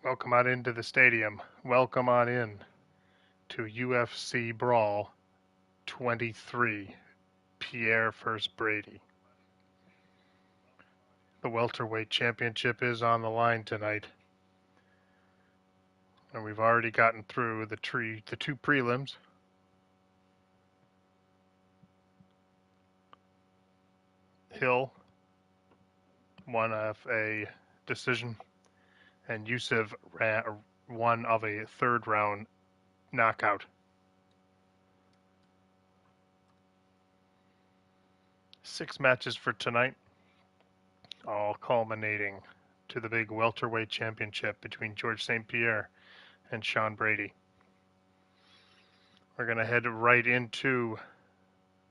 Welcome on into the stadium. Welcome on in to UFC Brawl 23. Pierre versus Brady. The welterweight championship is on the line tonight. And we've already gotten through the two prelims. Hill won of a decision, and Yusuf won of a third round knockout. Six matches for tonight, all culminating to the big welterweight championship between George St-Pierre and Sean Brady. We're going to head right into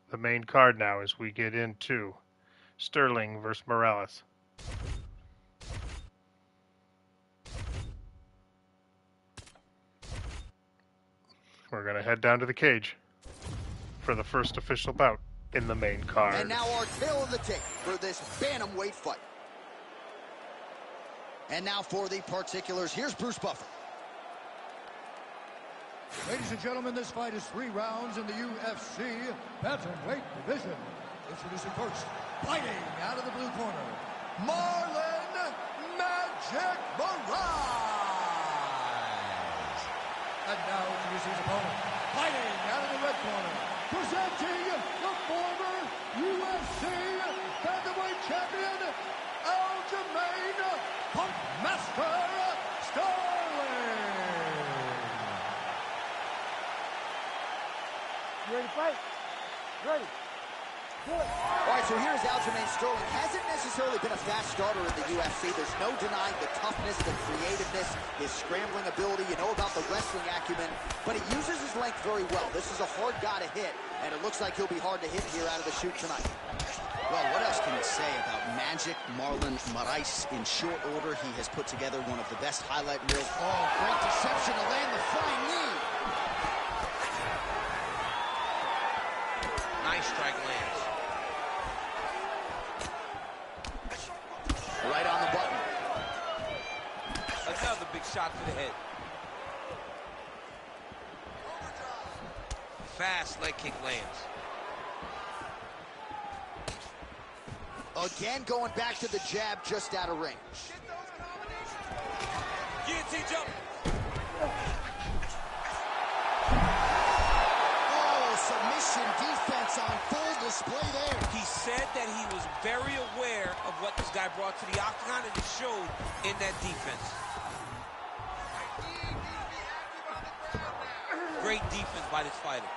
the main card now as we get into Sterling versus Morales. We're going to head down to the cage for the first official bout in the main card. And now our tail of the tape for this bantamweight fight. And now for the particulars, here's Bruce Buffer. Ladies and gentlemen, this fight is 3 rounds in the UFC bantamweight division. Introducing first, fighting out of the blue corner, Marlon Magic Moraes. And now introducing his opponent, fighting out of the red corner, presenting the former UFC bantamweight champion, Aljamain Punkmaster Sterling. You ready to fight? Ready. All right, so here's Aljamain Sterling. Hasn't necessarily been a fast starter in the UFC. There's no denying the toughness, the creativeness, his scrambling ability. You know about the wrestling acumen, but he uses his length very well. This is a hard guy to hit, and it looks like he'll be hard to hit here out of the chute tonight. Well, what else can you say about Magic Marlon Moraes? In short order, he has put together one of the best highlight reels. Oh, great deception to land the flying knee. Nice strike lands. Right on the button. Another big shot to the head. Fast leg kick lands. Again, going back to the jab just out of range. Guillotine jump. Oh, submission defense on full display there. He said that he was very aware of what this guy brought to the octagon, and it showed in that defense. Great defense by this fighter.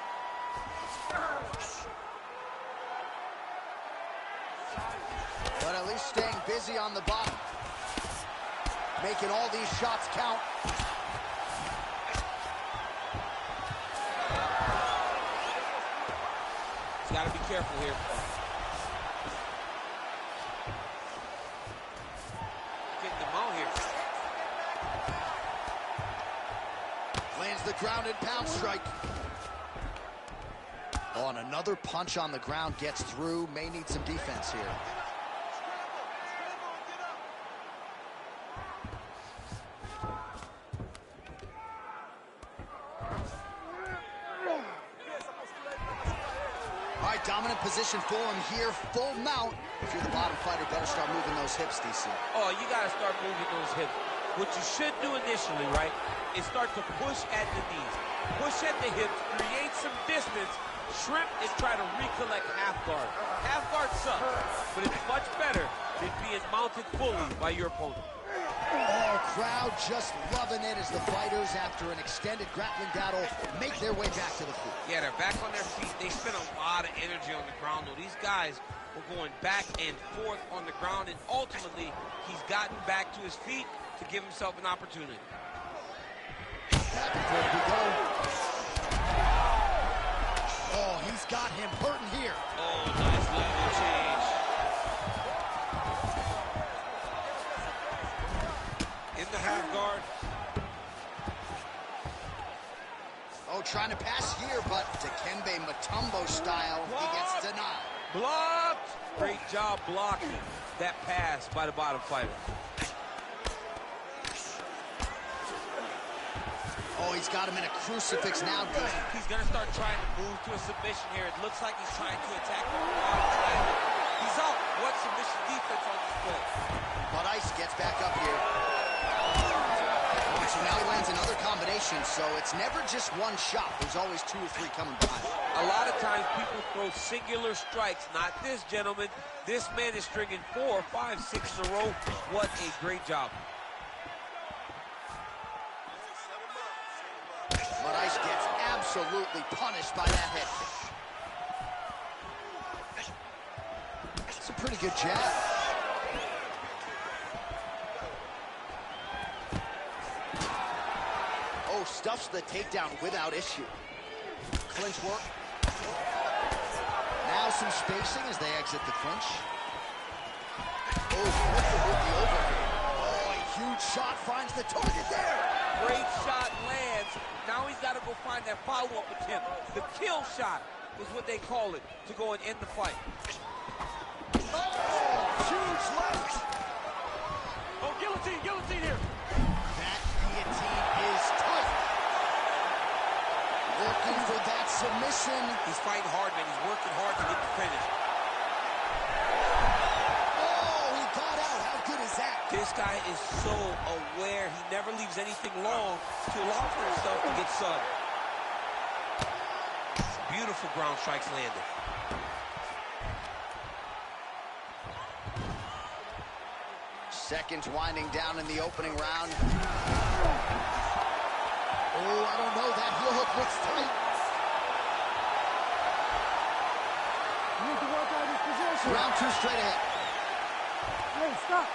But at least staying busy on the bottom. Making all these shots count. He's got to be careful here. Getting them out here. Lands the ground and pound strike. Oh, and another punch on the ground gets through. May need some defense here. All right, dominant position for him here. Full mount. If you're the bottom fighter, better start moving those hips, DC. Oh, you got to start moving those hips. What you should do initially, right, is start to push at the knees. Push at the hips, create some distance, shrimp, and try to recollect half guard. Half guard sucks, but it's much better than being mounted fully by your opponent. Oh, crowd just loving it as the fighters, after an extended grappling battle, make their way back to the feet. Yeah, they're back on their feet. They spent a lot of energy on the ground, though. These guys were going back and forth on the ground, and ultimately, he's gotten back to his feet to give himself an opportunity. Before we go. Oh, he's got him hurting here. Oh, nice little change. In the half guard. Oh, trying to pass here, but Dikembe Mutombo style, he gets denied. Blocked. Great job blocking that pass by the bottom fighter. Oh, he's got him in a crucifix now, D. He's going to start trying to move to a submission here. It looks like he's trying to attack from the bottom. He's out. What submission defense on display? But Ice gets back up here. So now he lands another combination, so it's never just one shot. There's always 2 or 3 coming behind. A lot of times people throw singular strikes. Not this gentleman. This man is stringing 4, 5, 6 in a row. What a great job. But Ice gets absolutely punished by that head kick. It's a pretty good jab. Oh, stuffs the takedown without issue. Clinch work. Now some spacing as they exit the clinch. Oh, with the overhand. Oh, a huge shot finds the target there. Great shot lands. Now he's got to go find that follow-up attempt. The kill shot is what they call it, to go and end the fight. Oh, huge left. Oh, guillotine, guillotine here. That guillotine is tough. Looking for that submission. He's fighting hard, man. He's working hard to get the finish. Oh, he got out. How good is that? This guy is so aware. He never leaves anything long to allow for himself to get subbed. Beautiful ground strikes landed. Seconds winding down in the opening round. Oh, I don't know. That heel hook looks tight. You need to work out his position. Round 2 straight ahead. Hey, stop.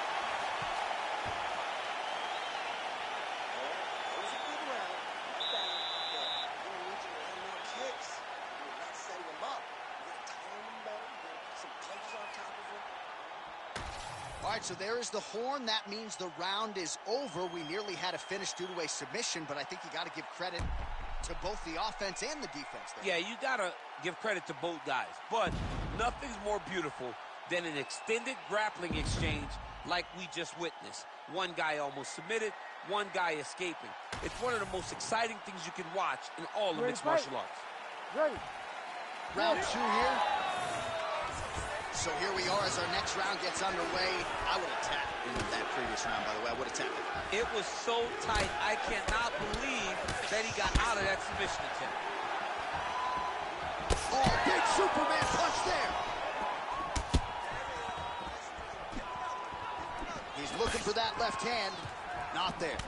All right, so there is the horn. That means the round is over. We nearly had a finish due to a submission, but I think you got to give credit to both the offense and the defense there. Yeah, you got to give credit to both guys, but nothing's more beautiful than an extended grappling exchange like we just witnessed. One guy almost submitted, one guy escaping. It's one of the most exciting things you can watch in all of mixed martial arts. Ready. Round 2 here. So here we are as our next round gets underway. I would have tapped in that previous round, by the way. I would have tapped it. It was so tight, I cannot believe that he got out of that submission attempt. Oh, big Superman punch there. He's looking for that left hand. Not there.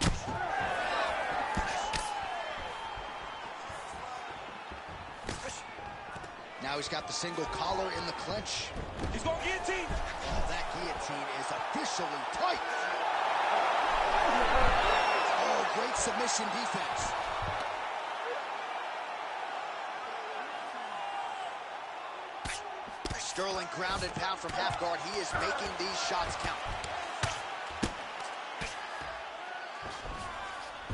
Now he's got the single collar in the clinch. He's going guillotine. Oh, that guillotine is officially tight. Oh, great submission defense. Sterling grounded pound from half guard. He is making these shots count.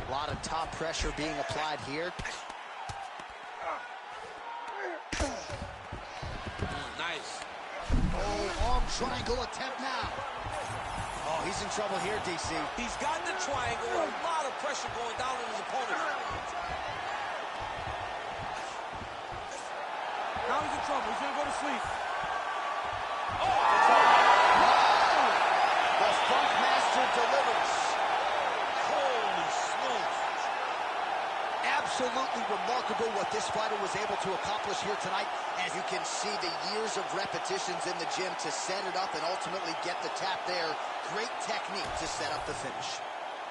A lot of top pressure being applied here. Nice. Oh, arm triangle attempt now. Oh, he's in trouble here, DC. He's got the triangle, a lot of pressure going down on his opponent. Now he's in trouble. He's going to go to sleep. The Funk Master delivers. Holy smokes. Absolutely remarkable what this fighter was able to accomplish here tonight. As you can see, the years of repetitions in the gym to set it up and ultimately get the tap there. Great technique to set up the finish.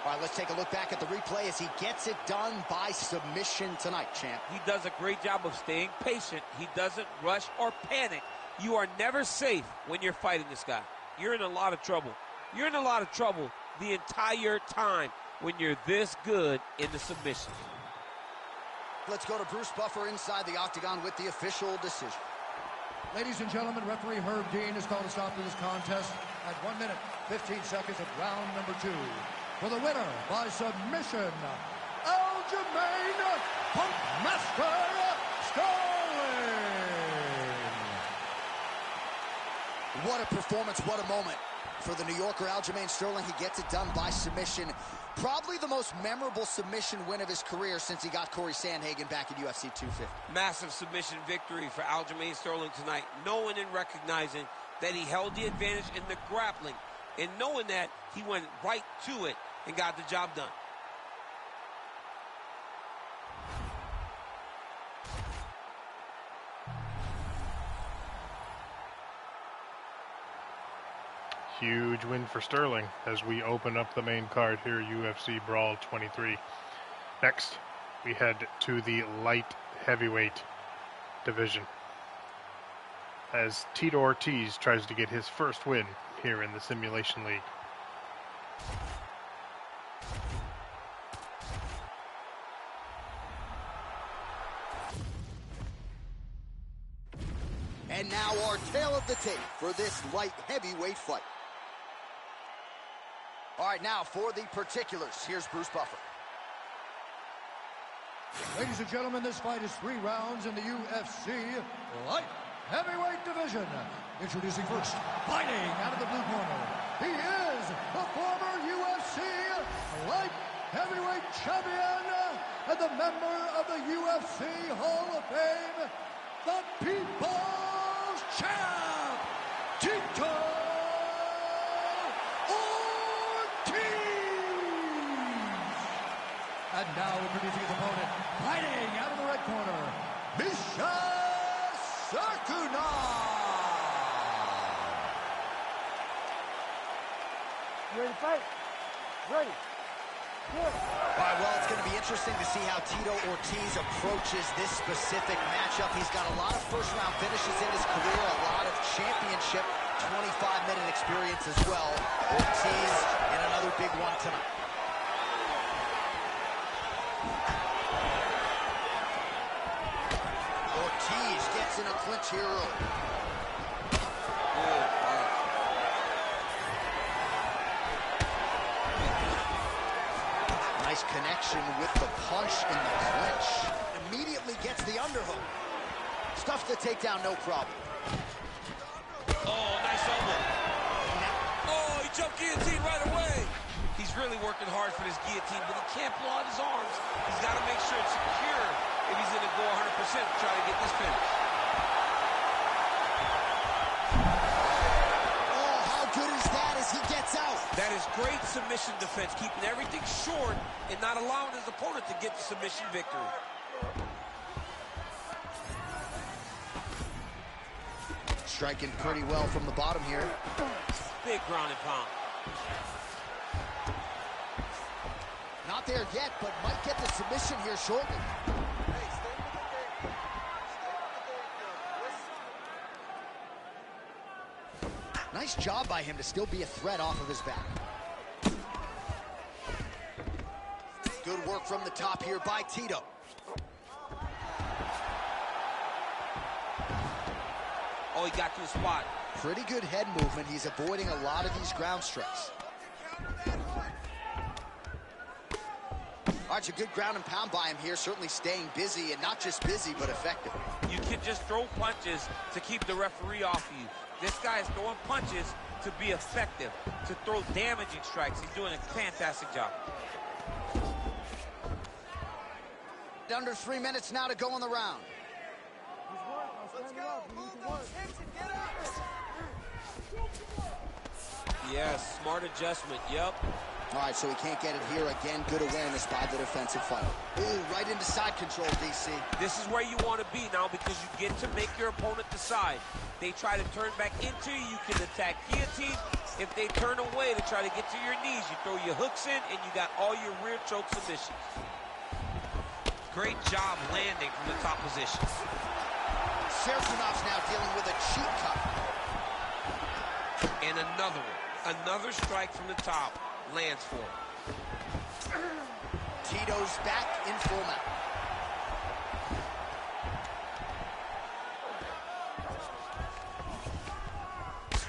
All right, let's take a look back at the replay as he gets it done by submission tonight, champ. He does a great job of staying patient. He doesn't rush or panic. You are never safe when you're fighting this guy. You're in a lot of trouble. You're in a lot of trouble the entire time when you're this good in the submission. Let's go to Bruce Buffer inside the octagon with the official decision. Ladies and gentlemen, referee Herb Dean has called a stop to this contest at 1 minute, 15 seconds of round number 2. For the winner by submission, Aljamain Punk Master Sterling. What a performance, what a moment for the New Yorker, Aljamain Sterling. He gets it done by submission. Probably the most memorable submission win of his career since he got Corey Sandhagen back in UFC 250. Massive submission victory for Aljamain Sterling tonight, knowing and recognizing that he held the advantage in the grappling, and knowing that he went right to it and got the job done. Huge win for Sterling as we open up the main card here, UFC Brawl 23. Next, we head to the light heavyweight division as Tito Ortiz tries to get his first win here in the Simulation League. And now our tale of the tape for this light heavyweight fight. All right, now for the particulars, here's Bruce Buffer. Ladies and gentlemen, this fight is 3 rounds in the UFC light heavyweight division. Introducing first, fighting out of the blue corner. He is the former UFC light heavyweight champion and the member of the UFC Hall of Fame, the People's Champ, Tito Ortiz. And now introducing his opponent, fighting out of the red corner, Misha Sarkunov. You ready to fight? Ready. Good. All right, well, it's going to be interesting to see how Tito Ortiz approaches this specific matchup. He's got a lot of first-round finishes in his career, a lot of championship 25-minute experience as well. Ortiz in another big one tonight. Ortiz gets in a clinch here early. Nice connection with the punch in the clinch. Immediately gets the underhook. Stuffs the takedown, no problem. Oh, nice elbow. Oh, he jumped guillotine right away. He's really working hard for this guillotine, but he can't blow out his arms. He's got to make sure it's secure if he's going to go 100% to try to get this finish. Oh, how good is that as he gets out? That is great submission defense, keeping everything short and not allowing his opponent to get the submission victory. Striking pretty well from the bottom here. Big ground and pound. Not there yet, but might get the submission here shortly. Nice job by him to still be a threat off of his back. Good work from the top here by Tito. Oh, he got to the spot. Pretty good head movement. He's avoiding a lot of these ground strikes. All right, so good ground and pound by him here, certainly staying busy, and not just busy, but effective. You can just throw punches to keep the referee off you. This guy is throwing punches to be effective, to throw damaging strikes. He's doing a fantastic job. Under 3 minutes now to go in the round. Yes, smart adjustment, yep. All right, so he can't get it here again. Good awareness by the defensive fighter. Ooh, right into side control, DC. This is where you want to be now because you get to make your opponent decide. They try to turn back into you, you can attack guillotine. If they turn away to try to get to your knees, you throw your hooks in and you got all your rear choke submissions. Great job landing from the top position. Serkinov's now dealing with a cheek cut. And another one. Another strike from the top lands for him. Tito's back in full mount.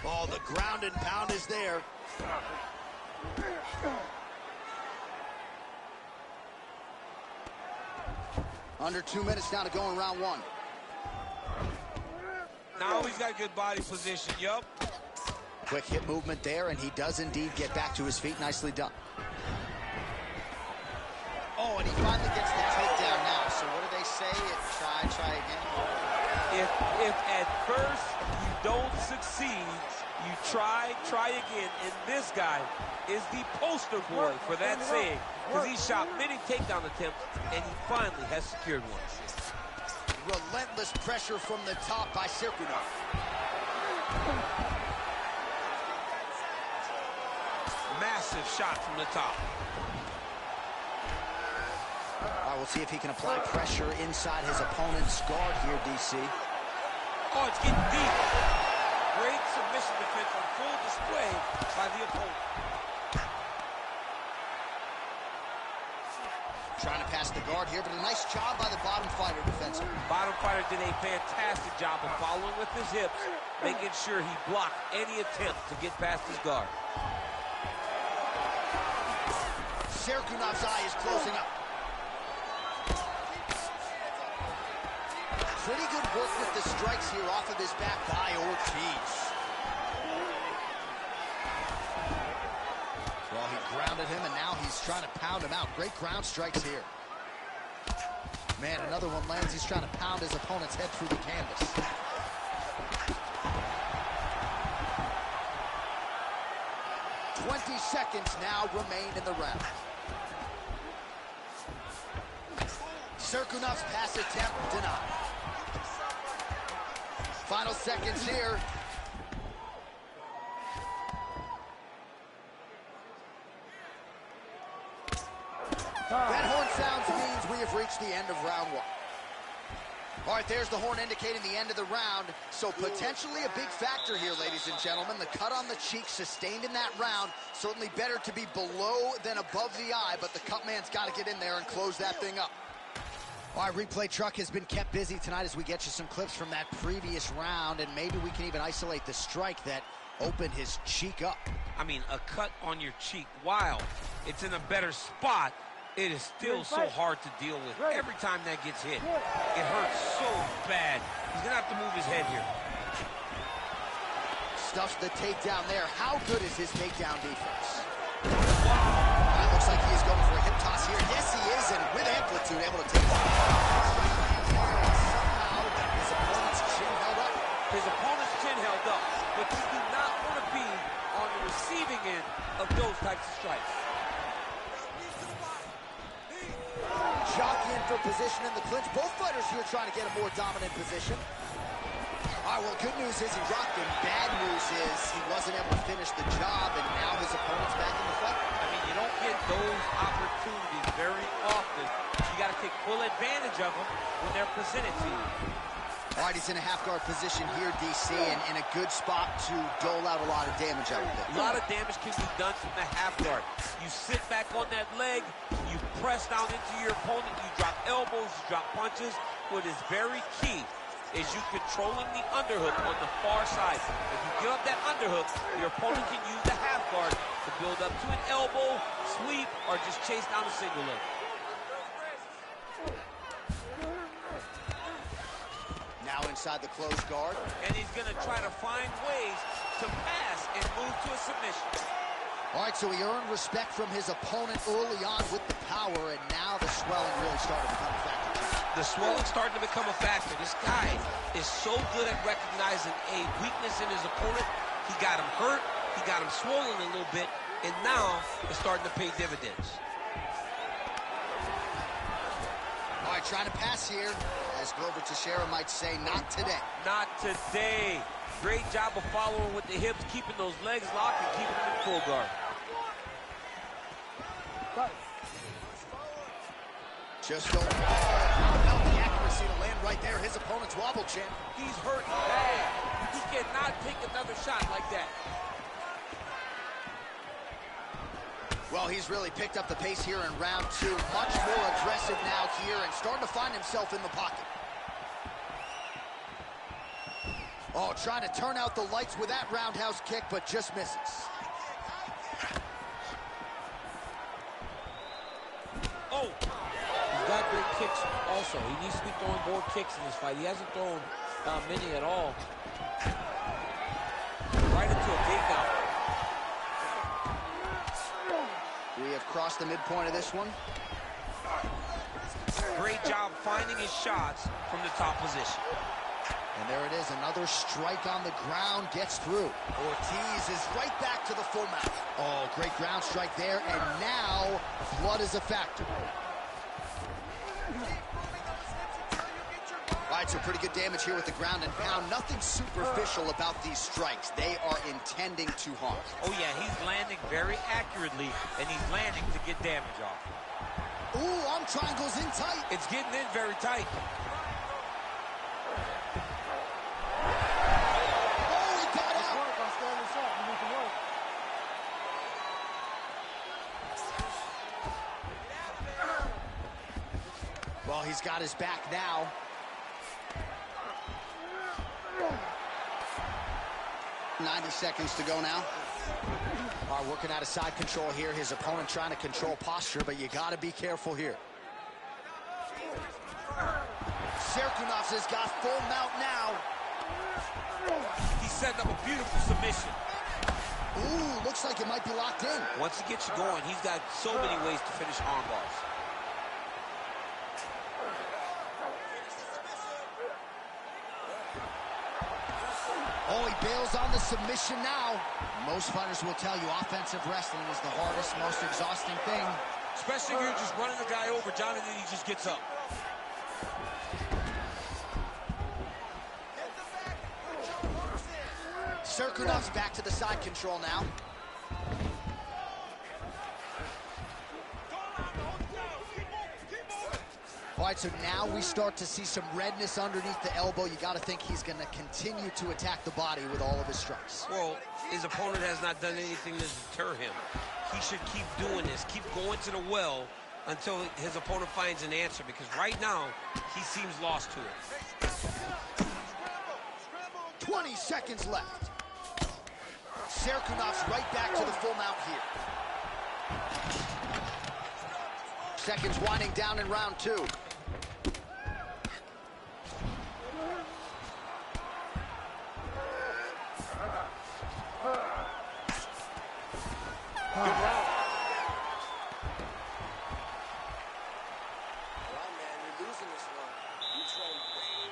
Oh, the ground and pound is there. Under 2 minutes now to go in round one. Now he's got good body position, yup. Quick hip movement there, and he does indeed get back to his feet. Nicely done. Oh, and he finally gets the takedown now. So what do they say? Try again. If at first you don't succeed, you try again. And this guy is the poster boy for that saying, because he shot many takedown attempts, and he finally has secured one. Relentless pressure from the top by Serkunov. Massive shot from the top. All right, we'll see if he can apply pressure inside his opponent's guard here, DC. Oh, it's getting deep. Great submission defense on full display by the opponent. Trying to pass the guard here, but a nice job by the bottom fighter defensively. Bottom fighter did a fantastic job of following with his hips, making sure he blocked any attempt to get past his guard. Serkunov's eye is closing up. Pretty good work with the strikes here off of his back by Ortiz. Well, he grounded him, and now he's trying to pound him out. Great ground strikes here. Man, another one lands. He's trying to pound his opponent's head through the canvas. "20 seconds now remain in the round. Serkunov's pass attempt denied. Final seconds here. That horn sounds means we have reached the end of round one. All right, there's the horn indicating the end of the round. So potentially a big factor here, ladies and gentlemen. The cut on the cheek sustained in that round. Certainly better to be below than above the eye, but the cut man's got to get in there and close that thing up. All right, replay truck has been kept busy tonight as we get you some clips from that previous round, and maybe we can even isolate the strike that opened his cheek up. I mean, a cut on your cheek, while it's in a better spot, it is still so hard to deal with. Every time that gets hit, it hurts so bad. He's going to have to move his head here. Stuffs the takedown there. How good is his takedown defense? Wow. Looks like he is going for a hip toss here. Yes, he is, and with amplitude, able to take it. Somehow, his opponent's chin held up. His opponent's chin held up, but you do not want to be on the receiving end of those types of strikes. Jockeying for position in the clinch. Both fighters here trying to get a more dominant position. All right, well, good news is he rocked him. Bad news is he wasn't able to finish the job, and now his opponent's back in the fight. I mean, you don't get those opportunities very often. You got to take full advantage of them when they're presented to you. All right, he's in a half-guard position here, DC, and in a good spot to dole out a lot of damage out of it. A lot of damage can be done from the half guard. You sit back on that leg, you press down into your opponent, you drop elbows, you drop punches. What is very key is you controlling the underhook on the far side. If you give up that underhook, your opponent can use the half guard to build up to an elbow, sweep, or just chase down a single leg. Now inside the closed guard. And he's going to try to find ways to pass and move to a submission. All right, so he earned respect from his opponent early on with the power, and now the swelling really started to become a factor. The swelling starting to become a factor. This guy is so good at recognizing a weakness in his opponent. He got him hurt, he got him swollen a little bit, and now it's starting to pay dividends. All right, trying to pass here, as Glover Teixeira might say, not today. Not today. Great job of following with the hips, keeping those legs locked and keeping them in full guard. Just don't about the accuracy to land right there. His opponent's wobble chin. He's hurt bad. He cannot take another shot like that. Well, he's really picked up the pace here in round two. Much more aggressive now here and starting to find himself in the pocket. Oh, trying to turn out the lights with that roundhouse kick, but just misses. Oh, he's got great kicks also. He needs to be throwing more kicks in this fight. He hasn't thrown many at all. right into a takedown. We have crossed the midpoint of this one. Great job finding his shots from the top position. And there it is, another strike on the ground, gets through. Ortiz is right back to the full mount. Oh, great ground strike there, and now blood is a factor. All right, so pretty good damage here with the ground and pound. Nothing superficial about these strikes. They are intending to harm. Oh, yeah, he's landing very accurately, and he's landing to get damage off. Ooh, arm triangles in tight. It's getting in very tight. Oh, he got out. Work on standing shot. You need to work. Well, he's got his back now. .90 seconds to go now. All right, working out of side control here. His opponent trying to control posture, but you got to be careful here. Serkunovs has got full mount now. He's setting up a beautiful submission. Ooh, looks like it might be locked in. Once he gets you going, he's got so many ways to finish arm bars. Oh, he bails on the submission now. Most fighters will tell you offensive wrestling is the hardest, most exhausting thing. Especially if you're just running the guy over, Jonathan, he just gets up. Serkunov's back to the side control now. All right, so now we start to see some redness underneath the elbow. You got to think he's going to continue to attack the body with all of his strikes. Well, his opponent has not done anything to deter him. He should keep doing this, keep going to the well until his opponent finds an answer, because right now, he seems lost to it. 20 seconds left. Serkunov's right back to the full mount here. Seconds winding down in round two. Good round. Well, man, you're losing this one. You train way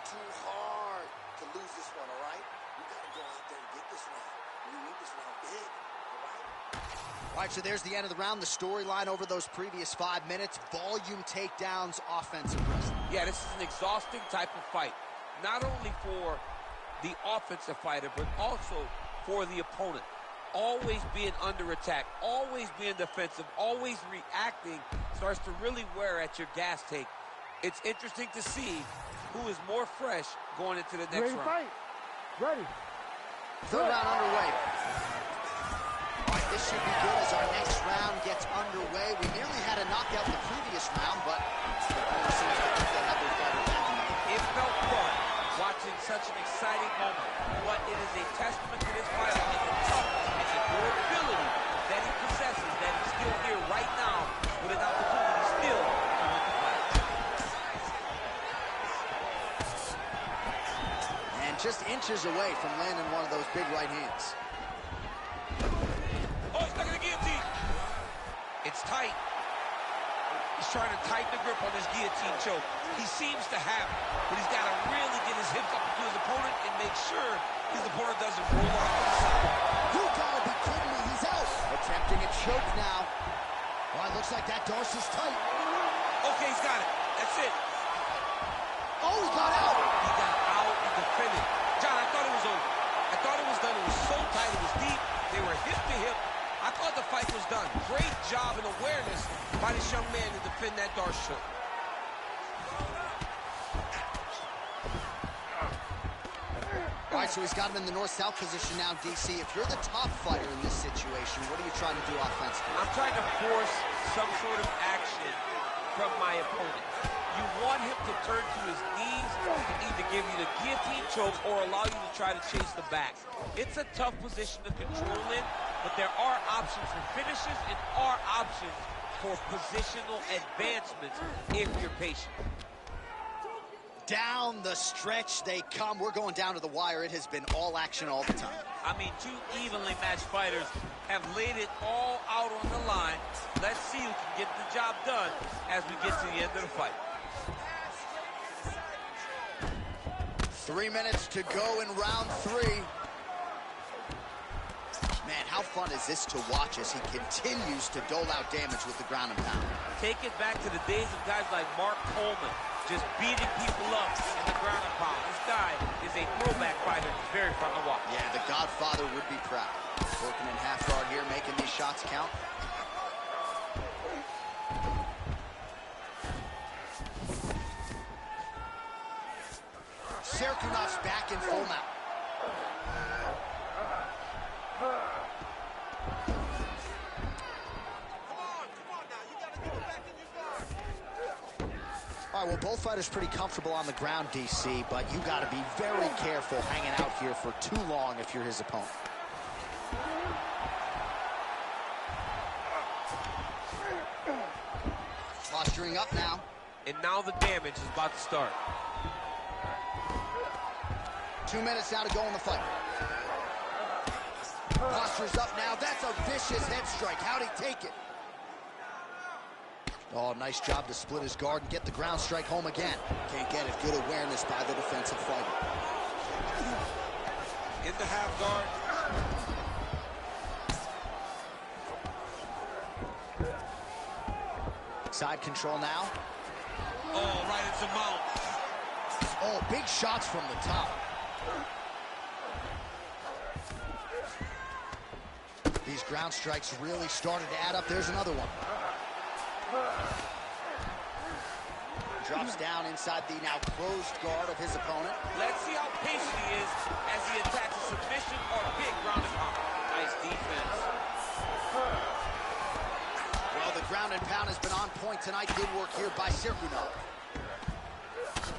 too hard to lose this one, all right? You got to go out there and get this round. You need this round big, all right? All right, so there's the end of the round. The storyline over those previous 5 minutes. Volume takedowns, offensive wrestling. Yeah, this is an exhausting type of fight. Not only for the offensive fighter, but also for the opponent. Always being under attack, always being defensive, always reacting starts to really wear at your gas tank. It's interesting to see who is more fresh going into the next Ready to round. fight? Ready. Third round underway. All right, this should be good as our next round gets underway. We nearly had a knockout the previous round, but the opponent seems to think they have their fighter back. It felt fun watching such an exciting moment, but it is a testament to this fighter and the toughness and the durability that he possesses, that he's still here right now with an opportunity still to win the fight. And just inches away from landing one of those big right hands. Oh, he's stuck in the guillotine. It's tight. He's trying to tighten the grip on this guillotine choke. He seems to have it, but he's got to really get his hips up to his opponent and make sure his opponent doesn't roll off to the side. You gotta be kidding me, he's out. Attempting a choke now. Well, it looks like that dorsal is tight. Okay, he's got it. That's it. Oh, he got out. He got out and defended. John, I thought it was over. I thought it was done. It was so tight. It was deep. They were hip to hip. I thought the fight was done. Great job and awareness by this young man to defend that dorsal choke. All right, so he's got him in the north-south position now, DC. If you're the top fighter in this situation, what are you trying to do offensively? I'm trying to force some sort of action from my opponent. You want him to turn to his knees and either give you the guillotine choke or allow you to try to chase the back. It's a tough position to control in, but there are options for finishes and are options for positional advancements if you're patient. Down the stretch they come. We're going down to the wire. It has been all action all the time. I mean, two evenly matched fighters have laid it all out on the line. Let's see who can get the job done as we get to the end of the fight. 3 minutes to go in round 3. Man, how fun is this to watch as he continues to dole out damage with the ground and pound. Take it back to the days of guys like Mark Coleman, just beating people up in the ground and pound. This guy is a throwback fighter. It's very fun to watch. Yeah, the Godfather would be proud. Working in half guard here, making these shots count. Serkunov's back in full mount. All right, well, both fighters pretty comfortable on the ground, DC, but you got to be very careful hanging out here for too long if you're his opponent. Posturing up now. And now the damage is about to start. 2 minutes now to go in the fight. Posture's up now. That's a vicious head strike. How'd he take it? Oh, nice job to split his guard and get the ground strike home again. Can't get it. Good awareness by the defensive fighter. In the half guard. Side control now. Oh, right into mount. Oh, big shots from the top. These ground strikes really started to add up. There's another one. Drops down inside the now closed guard of his opponent. Let's see how patient he is as he attacks a submission or a big ground and pound. Nice defense. Well, the ground and pound has been on point tonight. Good work here by Serkunov.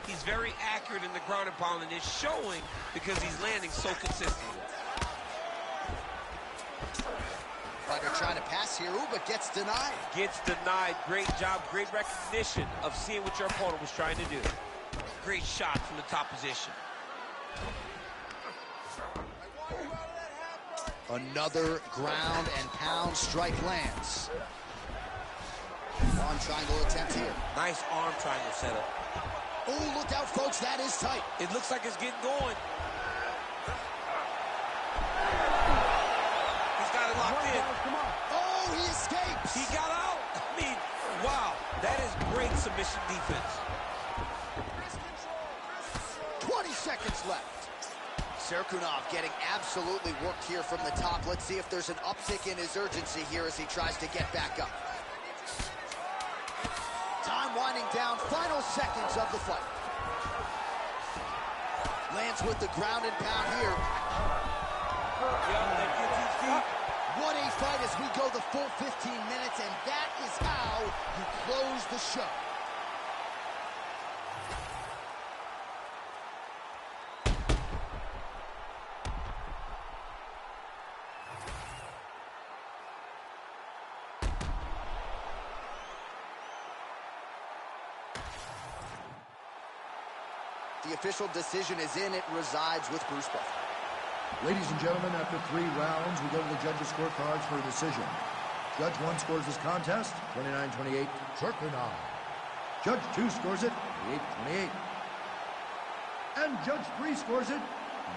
He's very accurate in the ground and pound, and it's showing because he's landing so consistently. Fighter trying to pass here, but gets denied. Gets denied. Great job, great recognition of seeing what your opponent was trying to do. Great shot from the top position. Another ground and pound strike lands. Arm triangle attempt here. Nice arm triangle setup. Oh, look out, folks. That is tight. It looks like it's getting going. He's got it locked in. Oh, he escapes. He got out. I mean, wow. That is great submission defense. 20 seconds left. Serkunov getting absolutely worked here from the top. Let's see if there's an uptick in his urgency here as he tries to get back up. Time winding down, final seconds of the fight. Lands with the ground and pound here. What a fight as we go the full 15 minutes, and that is how you close the show. The official decision is in. It resides with Bruce Buffer. Ladies and gentlemen, after 3 rounds, we go to the judges' scorecards for a decision. Judge 1 scores this contest, 29-28, Serkunov. Judge 2 scores it, 28-28. And Judge 3 scores it,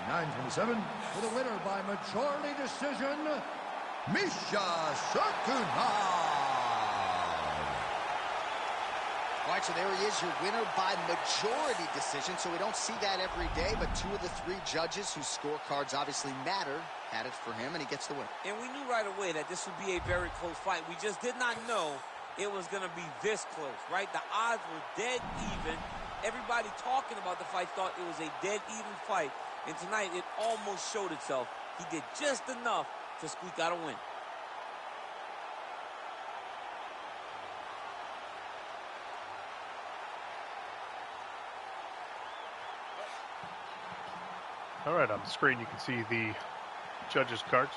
9-27, for the winner by majority decision, Misha Serkunov. All right, so there he is, your winner by majority decision. So we don't see that every day, but 2 of the 3 judges whose scorecards obviously matter had it for him, and he gets the win. And we knew right away that this would be a very close fight. We just did not know it was going to be this close, right? The odds were dead even. Everybody talking about the fight thought it was a dead even fight. And tonight, it almost showed itself. He did just enough to squeak out a win. All right, on the screen you can see the judges' cards.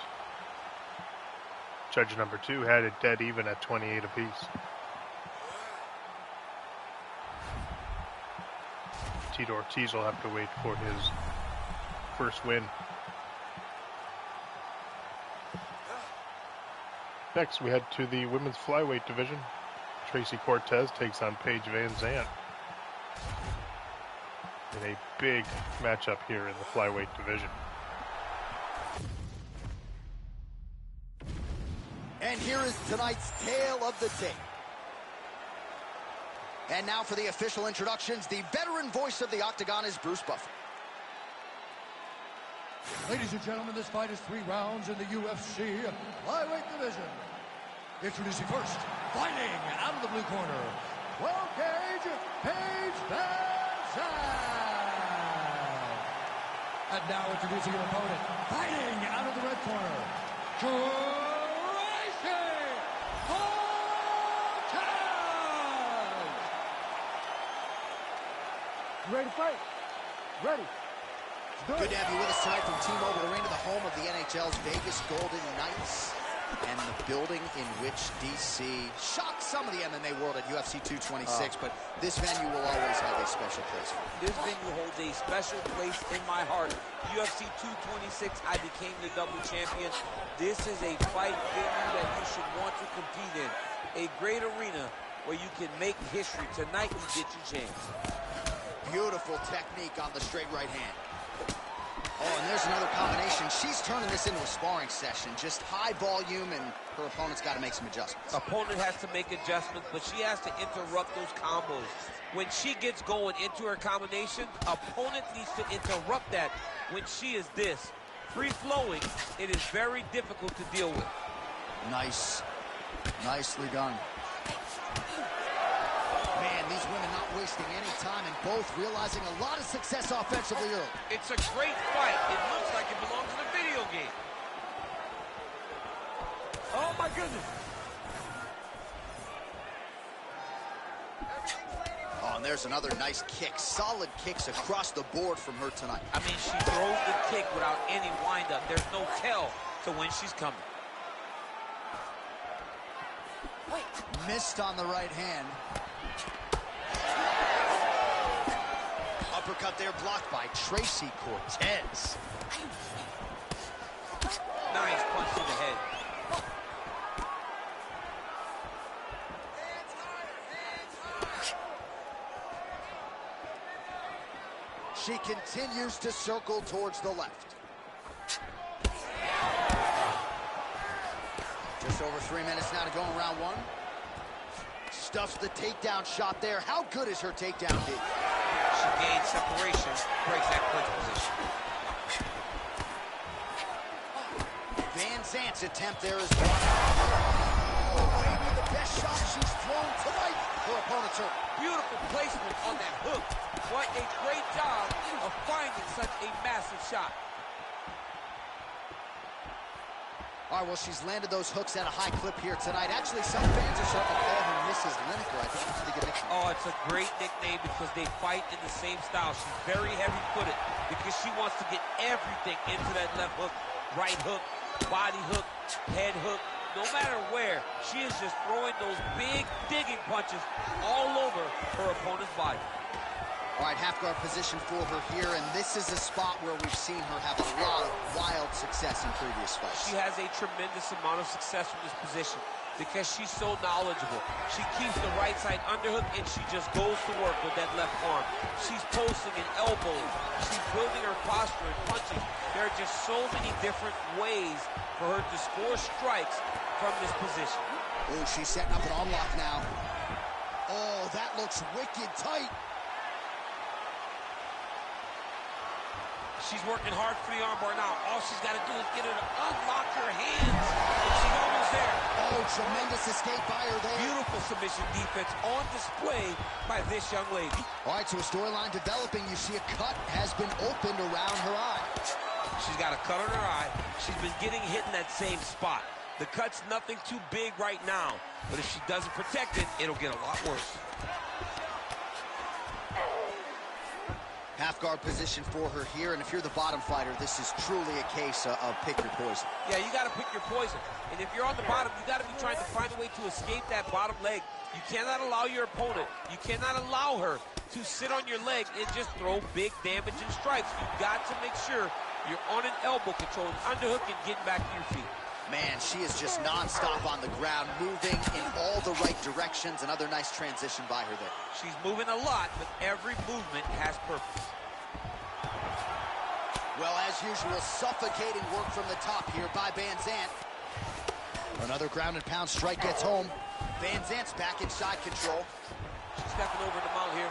Judge number 2 had it dead even at 28 apiece. Tito Ortiz will have to wait for his first win. Next, we head to the women's flyweight division. Tracy Cortez takes on Paige Van Zandt in a big matchup here in the flyweight division. And here is tonight's tale of the tape. And now for the official introductions, the veteran voice of the Octagon is Bruce Buffer. Ladies and gentlemen, this fight is 3 rounds in the UFC flyweight division. Introducing first, fighting out of the blue corner, 12-gauge Paige Van Zandt. And now introducing an opponent, fighting out of the red corner, Tracy Cortez. Ready to fight? Ready. Good to have you with us tonight from T-Mobile Arena, the home of the NHL's Vegas Golden Knights, and the building in which DC shocked some of the MMA world at UFC 226, but this venue will always have a special place for me. This venue holds a special place in my heart. UFC 226, I became the double champion. This is a fight venue that you should want to compete in. A great arena where you can make history. Tonight, you get your chance. Beautiful technique on the straight right hand. Oh, and there's another combination. She's turning this into a sparring session. Just high volume, and her opponent's got to make some adjustments. Opponent has to make adjustments, but she has to interrupt those combos. When she gets going into her combination, opponent needs to interrupt that. When she is this free-flowing, it is very difficult to deal with. Nicely done. Man, these women not wasting any time and both realizing a lot of success offensively early. It's a great fight. It looks like it belongs in a video game. Oh, my goodness. Oh, and there's another nice kick. Solid kicks across the board from her tonight. I mean, she throws the kick without any wind-up. There's no tell to when she's coming. Missed on the right hand. Uppercut there blocked by Tracy Cortez. Nice punch to the head. She continues to circle towards the left. Just over 3 minutes now to go in round 1. Stuffs the takedown shot there. How good is her takedown D? She gains separation, breaks that clinch position. Van Zandt's attempt there is blocked. Oh, maybe the best shot she's thrown tonight. Her opponent's hurt. Beautiful placement on that hook. What a great job of finding such a massive shot. All right, well, she's landed those hooks at a high clip here tonight. Actually, some fans are starting to call her Mrs. Lineker. I think it's a pretty good nickname. Oh, it's a great nickname because they fight in the same style. She's very heavy-footed because she wants to get everything into that left hook, right hook, body hook, head hook. No matter where, she is just throwing those big digging punches all over her opponent's body. All right, half guard position for her here, and this is a spot where we've seen her have a lot of wild success in previous fights. She has a tremendous amount of success from this position because she's so knowledgeable. She keeps the right side underhook, and she just goes to work with that left arm. She's posting and elbowing. She's building her posture and punching. There are just so many different ways for her to score strikes from this position. Oh, she's setting up an arm lock now. Oh, that looks wicked tight. She's working hard for the armbar now. All she's got to do is get her to unlock her hands. And she's almost there. Oh, tremendous escape by her there. Beautiful submission defense on display by this young lady. All right, so a storyline developing. You see a cut has been opened around her eye. She's got a cut on her eye. She's been getting hit in that same spot. The cut's nothing too big right now, but if she doesn't protect it, it'll get a lot worse. Half guard position for her here, and if you're the bottom fighter, this is truly a case of pick your poison. Yeah, you got to pick your poison. And if you're on the bottom, you got to be trying to find a way to escape that bottom leg. You cannot allow your opponent, you cannot allow her to sit on your leg and just throw big damaging strikes. You've got to make sure you're on an elbow control, underhook, and getting back to your feet. Man, she is just nonstop on the ground, moving in all the right directions. Another nice transition by her there. She's moving a lot, but every movement has purpose. Well, as usual, suffocating work from the top here by Van Zandt. Another ground and pound strike gets home. Van Zandt's back in side control. She's stepping over the mount here.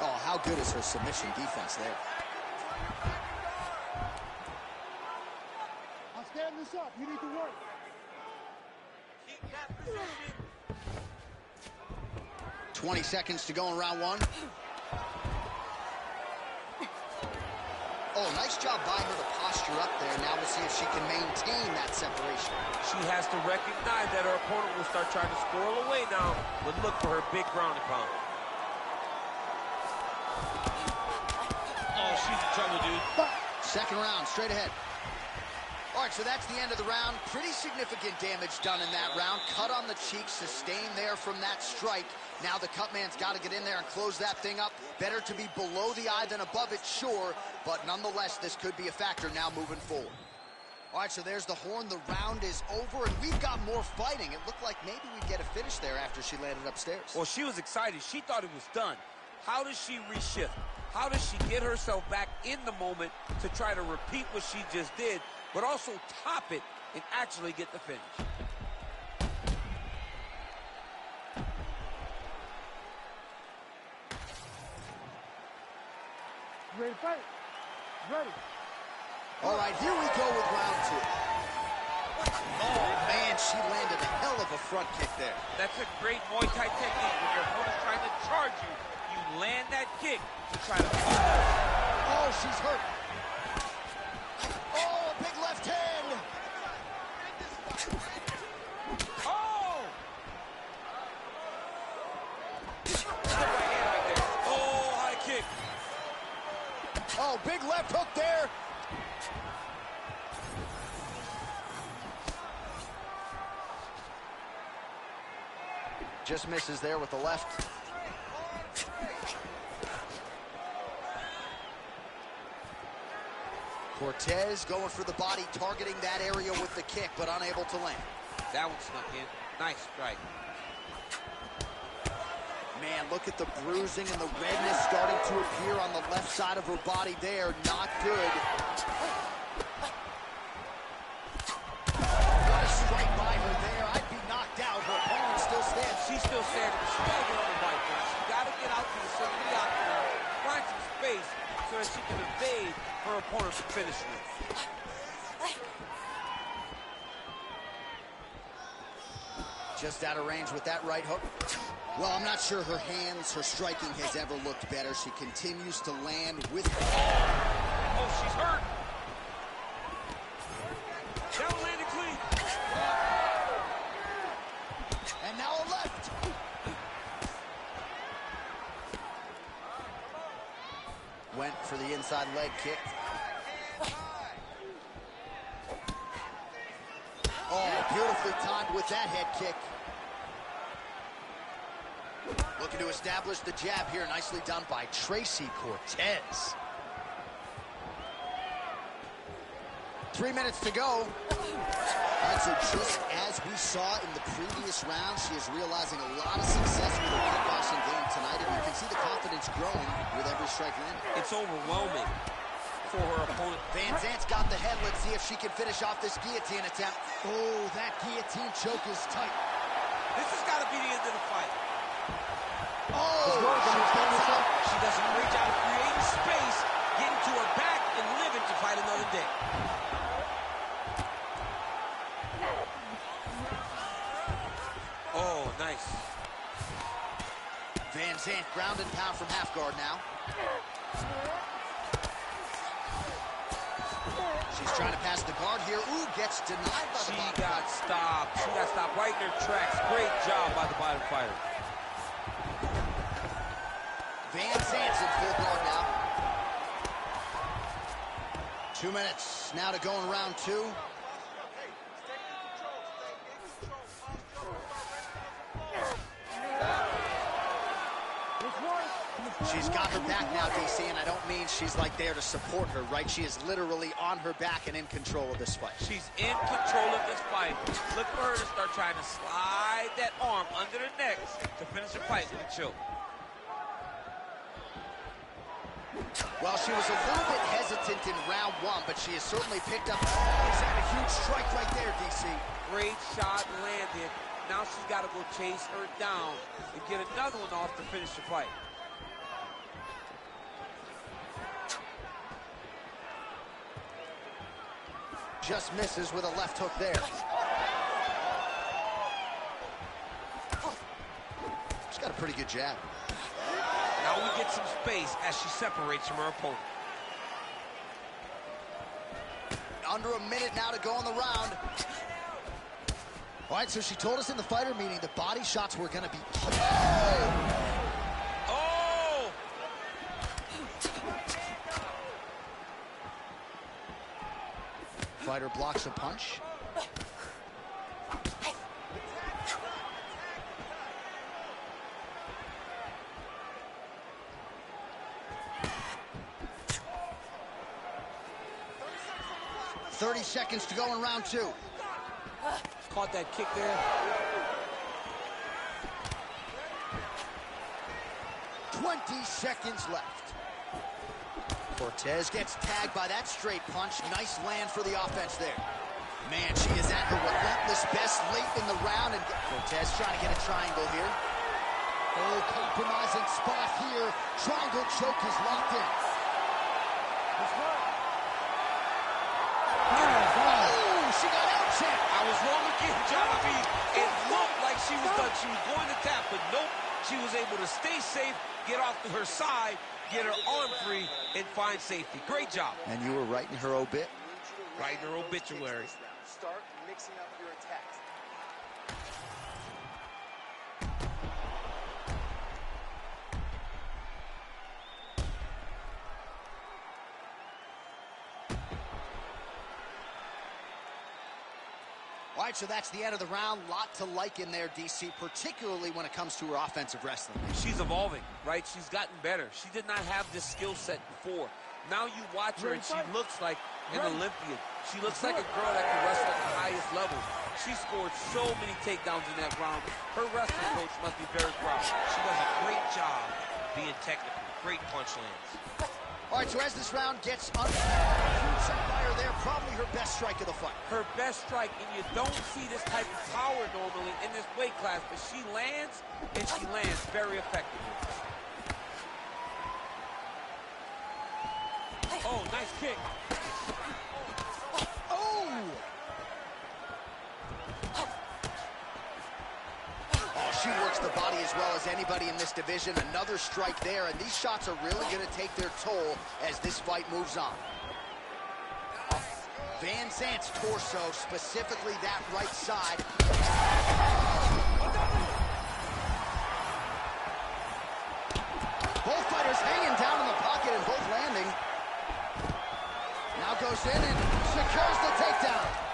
Oh, how good is her submission defense there? I'll stand this up. You need to work. Keep that position. 20 seconds to go in round one. Oh, nice job by her to posture up there. Now we'll see if she can maintain that separation. She has to recognize that her opponent will start trying to squirrel away now, but look for her big ground and pound. Oh, she's in trouble, dude. Second round, straight ahead. All right, so that's the end of the round. Pretty significant damage done in that round. Cut on the cheek, sustained there from that strike. Now the cut man's got to get in there and close that thing up. Better to be below the eye than above it, sure, but nonetheless, this could be a factor now moving forward. All right, so there's the horn. The round is over, and we've got more fighting. It looked like maybe we'd get a finish there after she landed upstairs. Well, she was excited. She thought it was done. How does she reshift? How does she get herself back in the moment to try to repeat what she just did, but also top it and actually get the finish? Ready to fight? Ready. All right, here we go with round two. Oh, man, she landed a hell of a front kick there. That's a great Muay Thai technique. When your opponent's trying to charge you, you land that kick to try to... Oh, she's hurt. Oh, a big left hand. Oh! Right hand right there. Oh, high kick. Oh, big left hook there. Just misses there with the left. Cortez going for the body, targeting that area with the kick, but unable to land. That one snuck in. Nice strike. Man, look at the bruising and the redness starting to appear on the left side of her body there. Not good. What a strike by her there. I'd be knocked out. Her opponent still stands. She's still standing. She's got to get on the right there. She's got to get out to the center of the octagon, find some space so that she can evade her opponent's finish move. Just out of range with that right hook. Well, I'm not sure her hands, her striking has ever looked better. She continues to land with... Oh, she's hurt. That one landed clean. And now a left. Went for the inside leg kick. Oh, beautifully timed with that head kick. Looking to establish the jab here. Nicely done by Tracy Cortez. 3 minutes to go. All right, so just as we saw in the previous round, she is realizing a lot of success with her kickboxing game tonight, and you can see the confidence growing with every strike landed. It's overwhelming for her opponent. Van Zandt's got the head. Let's see if she can finish off this guillotine attempt. Oh, that guillotine choke is tight. This has got to be the end of the fight. Oh, She does a great job of creating space, getting to her back, and living to fight another day. Oh, nice. Van Zandt ground and pound from half guard now. She's trying to pass the guard here. Ooh, gets denied by the bottom. She got stopped. She got stopped right in her tracks. Great job by the bottom fighter. Van Zandt's in full guard now. 2 minutes now to go in round two. She's got her back now, DC, and I don't mean she's like there to support her, right? She is literally on her back and in control of this fight. She's in control of this fight. Look for her to start trying to slide that arm under the neck to finish the fight with a choke. Well, she was a little bit hesitant in round one, but she has certainly picked up. Is that a huge strike right there, DC? Great shot landed. Now she's got to go chase her down and get another one off to finish the fight. Just misses with a left hook there. She's got a pretty good jab. Now we get some space as she separates from her opponent. Under a minute now to go on the round. All right, so she told us in the fighter meeting the body shots were going to be... Oh! Fighter blocks a punch. .30 seconds to go in round two. Caught that kick there. 20 seconds left. Cortez gets tagged by that straight punch. Nice land for the offense there. Man, she is at her relentless best late in the round. And Cortez trying to get a triangle here. Oh, compromising spot here. Triangle choke is locked in. Oh, she got out checked. I was wrong again, John. I mean, it looked like she was done. She was going to tap, but nope. She was able to stay safe, get off to her side, get her arm free, and find safety. Great job. And you were writing her obit? Writing her obituary. Start mixing up your attacks. All right, so that's the end of the round. Lot to like in there, DC, particularly when it comes to her offensive wrestling. She's evolving, right? She's gotten better. She did not have this skill set before. Now you watch her, and she looks like an Olympian. She looks like a girl that can wrestle at the highest level. She scored so many takedowns in that round. Her wrestling coach must be very proud. She does a great job being technical. Great punch lands. All right, so as this round gets under, huge fire there, probably her best strike of the fight. Her best strike, and you don't see this type of power normally in this weight class, but she lands, and she lands very effectively. Oh, nice kick. Oh! She works the body as well as anybody in this division. Another strike there, and these shots are really going to take their toll as this fight moves on. Van Zant's torso, specifically that right side. Both fighters hanging down in the pocket and both landing. Now goes in and secures the takedown.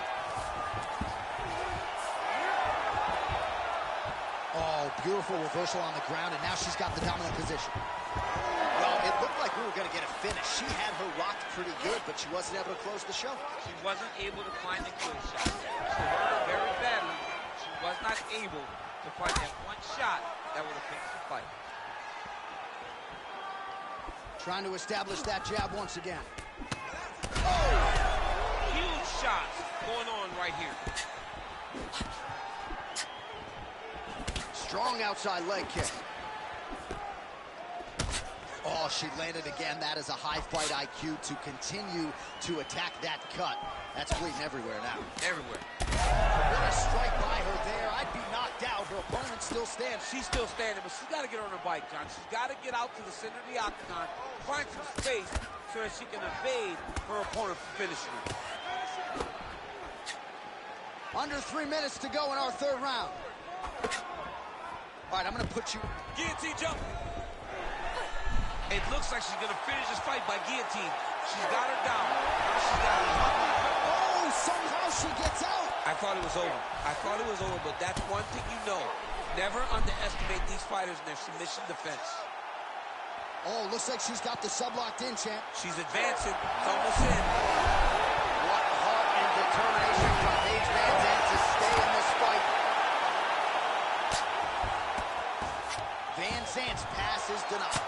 Oh, beautiful reversal on the ground, and now she's got the dominant position. Well, it looked like we were going to get a finish. She had her rocked pretty good, but she wasn't able to close the show. She wasn't able to find the kill shot. She hurt her very badly. She was not able to find that one shot that would have finished the fight. Trying to establish that jab once again. Oh! Huge shots going on right here. Strong outside leg kick. Oh, she landed again. That is a high fight IQ to continue to attack that cut. That's bleeding everywhere now. Everywhere. What a strike by her there. I'd be knocked out. Her opponent still stands. She's still standing, but she's got to get on her bike, John. She's got to get out to the center of the octagon, find some space so that she can evade her opponent from finishing her. Under 3 minutes to go in our third round. All right, I'm going to put you... Guillotine jump. It looks like she's going to finish this fight by guillotine. She's got her down. Now she's got her. Oh, somehow she gets out. I thought it was over. I thought it was over, but that's one thing you know. Never underestimate these fighters in their submission defense. Oh, looks like she's got the sub locked in, champ. She's advancing. It's almost in. What heart and determination from Paige Van Zandt to stay in this fight. Van Zandt's pass is denied.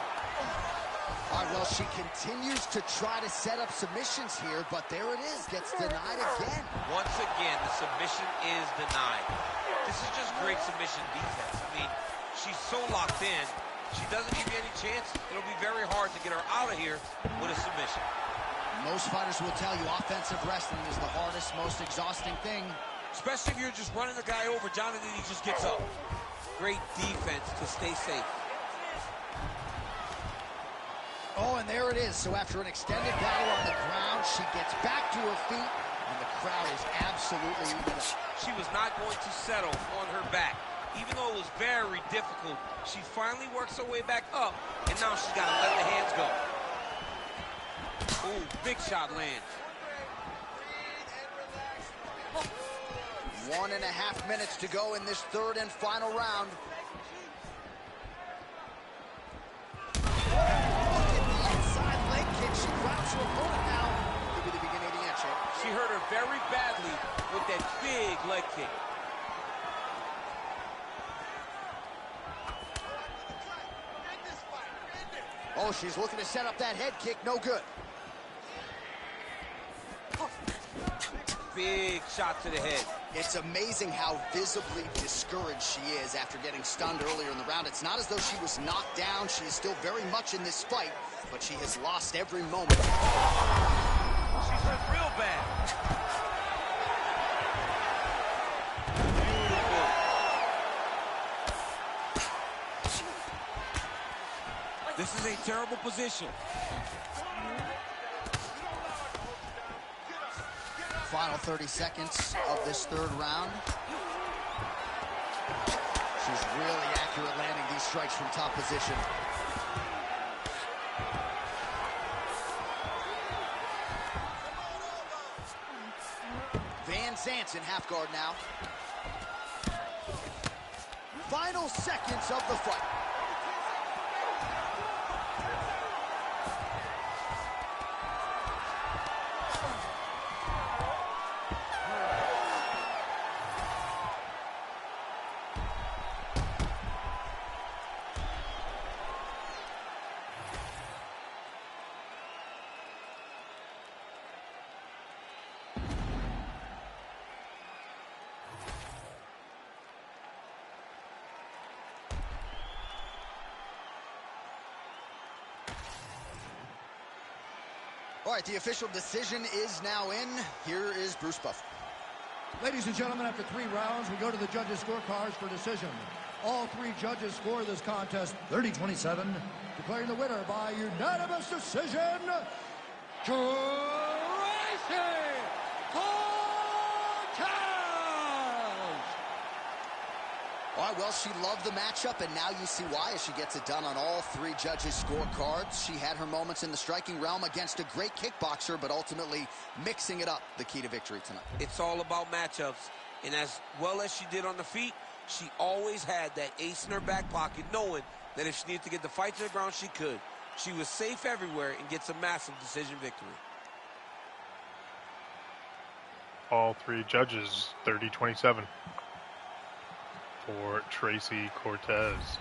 All right, well, she continues to try to set up submissions here, but there it is, gets denied again. Once again, the submission is denied. This is just great submission defense. I mean, she's so locked in, she doesn't give you any chance. It'll be very hard to get her out of here with a submission. Most fighters will tell you offensive wrestling is the hardest, most exhausting thing. Especially if you're just running the guy over, Jonathan, he just gets up. Great defense to stay safe. Oh, and there it is. So after an extended battle on the ground, she gets back to her feet, and the crowd is absolutely eating up. She was not going to settle on her back. Even though it was very difficult, she finally works her way back up, and now she's got to let the hands go. Ooh, big shot lands. 1.5 minutes to go in this third and final round. Look at the inside leg kick. She grabs her opponent now. Could be the beginning of the end, champ. She hurt her very badly with that big leg kick. Oh, she's looking to set up that head kick. No good. Big shot to the head. It's amazing how visibly discouraged she is after getting stunned earlier in the round. It's not as though she was knocked down. She is still very much in this fight, but she has lost every moment. She's hurt real bad. Beautiful. This is a terrible position. Final 30 seconds of this third round. She's really accurate landing these strikes from top position. Van Zandt's in half guard now. Final seconds of the fight. All right, the official decision is now in. Here is Bruce Buffer. Ladies and gentlemen, after 3 rounds, we go to the judges' scorecards for decision. All 3 judges score this contest 30-27, declaring the winner by unanimous decision, Tracy Cortez! All right, well, she loved the matchup, and now you see why as she gets it done on all 3 judges' scorecards. She had her moments in the striking realm against a great kickboxer, but ultimately mixing it up, the key to victory tonight. It's all about matchups, and as well as she did on the feet, she always had that ace in her back pocket, knowing that if she needed to get the fight to the ground, she could. She was safe everywhere and gets a massive decision victory. All 3 judges, 30-27 for Tracy Cortez.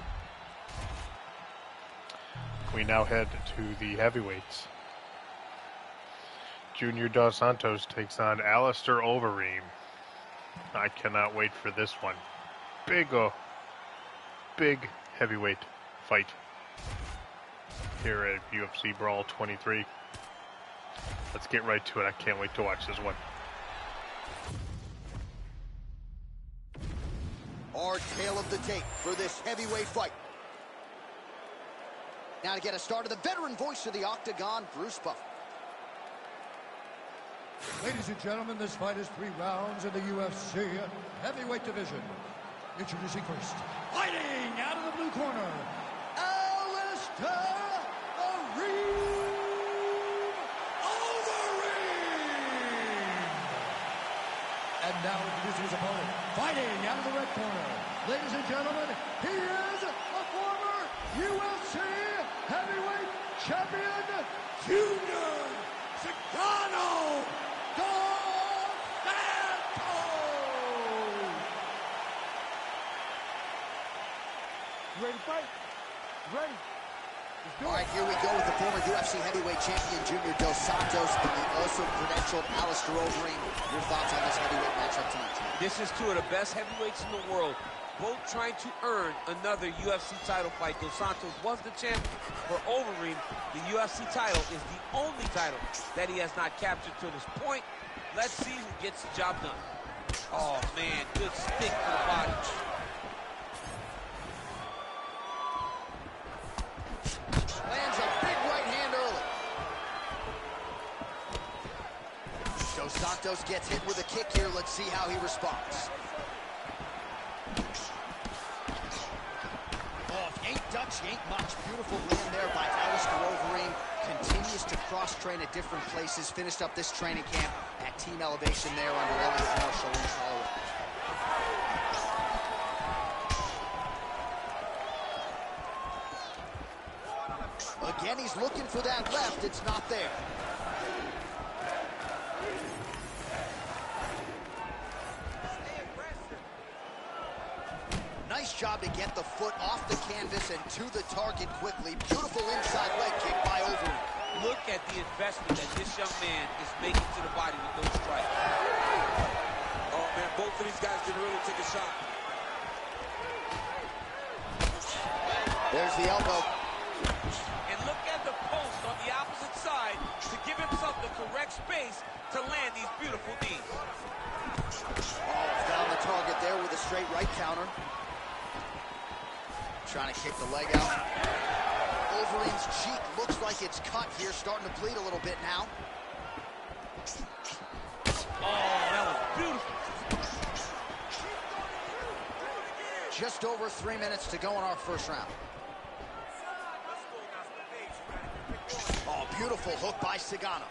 We now head to the heavyweights. Junior Dos Santos takes on Alistair Overeem. I cannot wait for this one. Big heavyweight fight here at UFC Brawl 23. Let's get right to it. I can't wait to watch this one. Our tale of the tape for this heavyweight fight. Now to get us started, the veteran voice of the Octagon, Bruce Buffer. Ladies and gentlemen, this fight is 3 rounds in the UFC heavyweight division. Introducing first, fighting out of the blue corner, Alistair Overeem! And now introducing his opponent, fighting out of the red corner. Ladies and gentlemen, he is a former UFC heavyweight champion, Junior Sagano Dos Santos. Ready to fight? Ready. All right, here we go with the former UFC heavyweight champion, Junior Dos Santos, and the also credentialed Alistair Overeem. Your thoughts on this heavyweight matchup tonight, Junior? This is two of the best heavyweights in the world, both trying to earn another UFC title fight. Dos Santos was the champion. For Overeem, the UFC title is the only title that he has not captured to this point. Let's see who gets the job done. Oh, man, good stick to the body. Lands a big right hand early. Dos Santos gets hit with a kick here. Let's see how he responds. Oh, if you ain't Dutch, you ain't much. Beautiful win there by Alistair Overeem. Continues to cross-train at different places. Finished up this training camp at Team Elevation there under Elliot Marshall in Colorado. Again, he's looking for that left. It's not there. Nice job to get the foot off the canvas and to the target quickly. Beautiful inside leg kick by Overeem. Look at the investment that this young man is making to the body with those strikes. Oh, man, both of these guys can really take a shot. There's the elbow. And look at the post on the opposite side to give himself the correct space to land these beautiful knees. Oh, down the target there with a straight right counter. Trying to kick the leg out. Overeem's cheek looks like it's cut here, starting to bleed a little bit now. Oh, that was beautiful. Just over 3 minutes to go in our first round. Oh, beautiful hook by Sagano.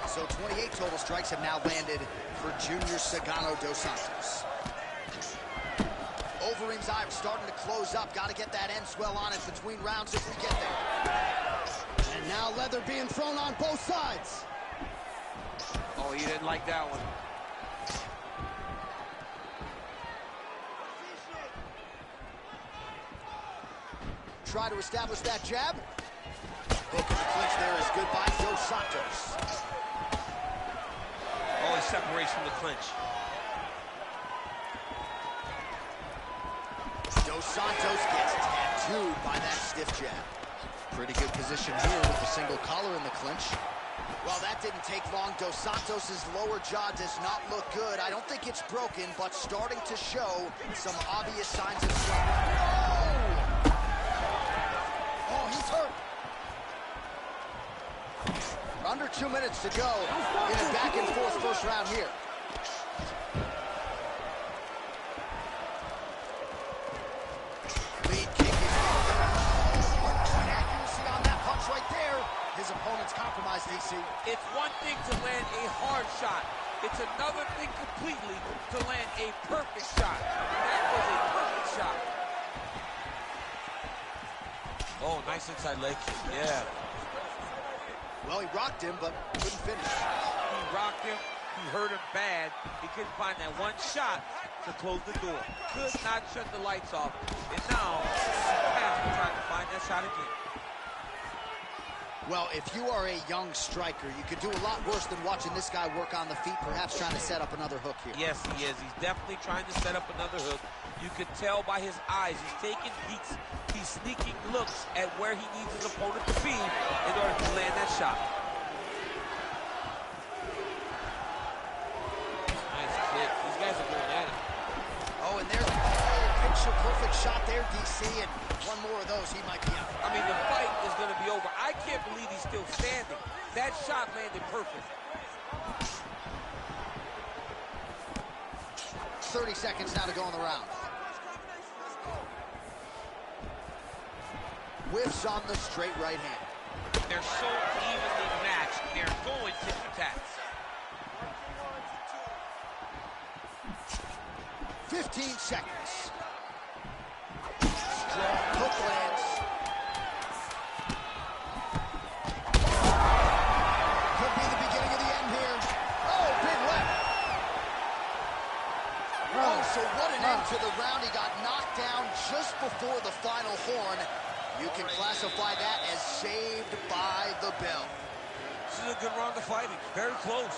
So 28 total strikes have now landed for Junior Sagano Dos Santos. Overeem's eye starting to close up. Got to get that end swell on it between rounds if we get there. And now leather being thrown on both sides. Oh, he didn't like that one. Try to establish that jab. Hook in the clinch there is good by Dos Santos. Oh, he separates from the clinch. Dos Santos gets tattooed by that stiff jab. Pretty good position here with the single collar in the clinch. Well, that didn't take long. Dos Santos' lower jaw does not look good. I don't think it's broken, but starting to show some obvious signs of swelling. Oh, he's hurt. Under 2 minutes to go in a back-and-forth first round here. Lead kick is good accuracy on that punch right there. His opponent's compromised, DC. It's one thing to land a hard shot. It's another thing completely to land a perfect shot. That was a perfect shot. Oh, nice inside leg kick, yeah. Well, he rocked him, but couldn't finish. He rocked him, he hurt him bad. He couldn't find that one shot to close the door. Could not shut the lights off. And now, he's trying to find that shot again. Well, if you are a young striker, you could do a lot worse than watching this guy work on the feet, perhaps trying to set up another hook here. Yes, he is. He's definitely trying to set up another hook. You can tell by his eyes. He's taking peeks. He's sneaking looks at where he needs his opponent to be in order to land that shot. Nice kick. These guys are going at it. Oh, and there's a picture-perfect shot there, DC, and one more of those, he might be out. I mean, the fight is going to be over. I can't believe he's still standing. That shot landed perfect. 30 seconds now to go in the round. Whiffs on the straight right hand. They're so evenly matched. They're going tit for tat. 15 seconds. Strong hook lands. Could be the beginning of the end here. Oh, big left. Oh, so what an end to the round. He got knocked down just before the final horn. You can classify that as saved by the bell. This is a good round of fighting. Very close.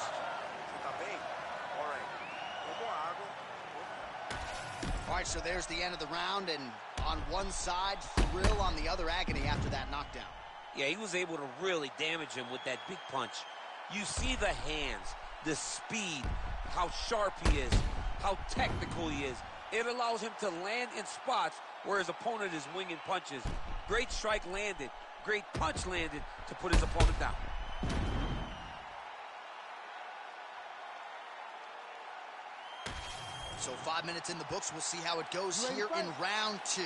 All right, so there's the end of the round, and on one side, thrill, on the other, agony after that knockdown. Yeah, he was able to really damage him with that big punch. You see the hands, the speed, how sharp he is, how technical he is. It allows him to land in spots where his opponent is winging punches. Great strike landed, great punch landed to put his opponent down. So 5 minutes in the books. We'll see how it goes here in round 2.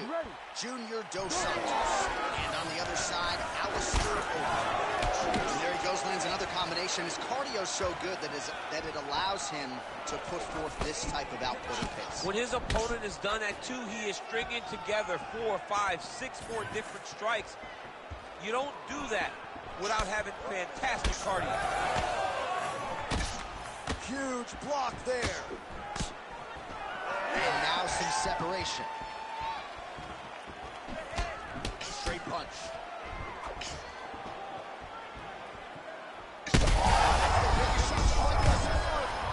Junior Dos Santos. And on the other side, Alistair Overeem. And there he goes, lands another combination. His cardio's so good that it allows him to put forth this type of output and pace. When his opponent is done at 2, he is stringing together 4, 5, 6 more different strikes. You don't do that without having fantastic cardio. Huge block there. And now some separation. Straight punch.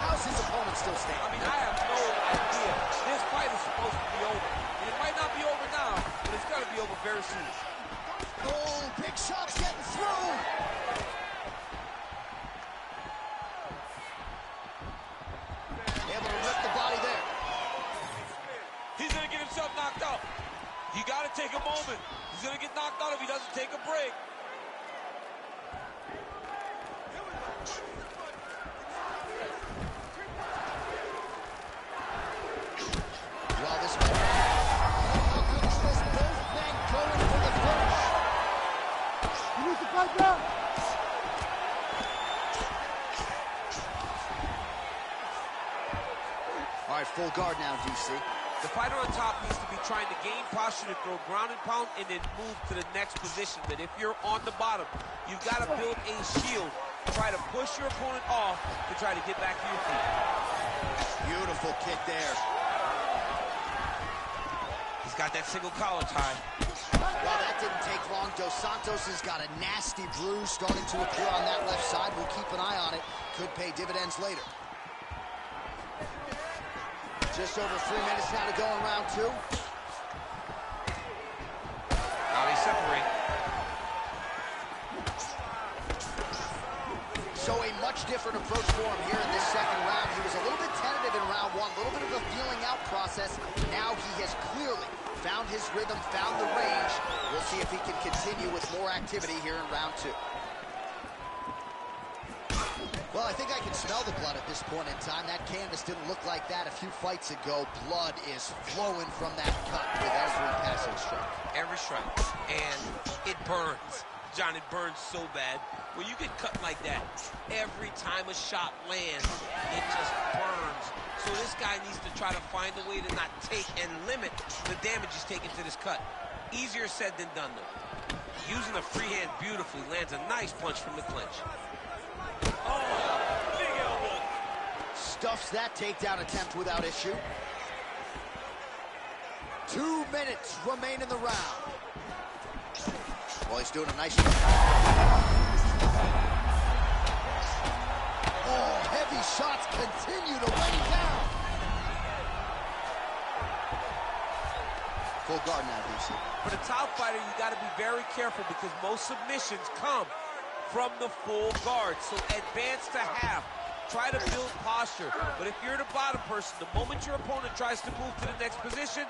How's his opponent still standing? I mean, I have no idea. This fight is supposed to be over. And it might not be over now, but it's got to be over very soon. Oh, big shots getting through. Able to rip the body there. He's going to get himself knocked out. You got to take a moment. He's going to get knocked out if he doesn't take a break. Well, this one. Oh, goodness, both men going for the finish. You need to fight down. All right, full guard now, DC. The fighter on top needs to be trying to gain posture to throw ground and pound and then move to the next position. But if you're on the bottom, you've got to build a shield. Try to push your opponent off to try to get back to your feet. Beautiful kick there. He's got that single collar tie. Well, that didn't take long. Dos Santos has got a nasty bruise starting to appear on that left side. We'll keep an eye on it. Could pay dividends later. Just over 3 minutes now to go in round 2. Now they separate. So a much different approach for him here in this second round. He was a little bit tentative in round 1, a little bit of a feeling out process. Now he has clearly found his rhythm, found the range. We'll see if he can continue with more activity here in round 2. Well, I think I can smell the blood at this point in time. That canvas didn't look like that a few fights ago. Blood is flowing from that cut with every passing strike. Every strike. And it burns. John, it burns so bad. When you get cut like that, every time a shot lands, it just burns. So this guy needs to try to find a way to not take and limit the damage he's taking to this cut. Easier said than done, though. Using the free hand beautifully, lands a nice punch from the clinch. Oh, big elbow. Stuffs that takedown attempt without issue. 2 minutes remain in the round. Well, he's doing a nice job. Oh, heavy shots continue to rain down. Full guard now, DC. For the top fighter, you got to be very careful because most submissions come from the full guard. So advance to half. Try to build posture. But if you're the bottom person, the moment your opponent tries to move to the next position,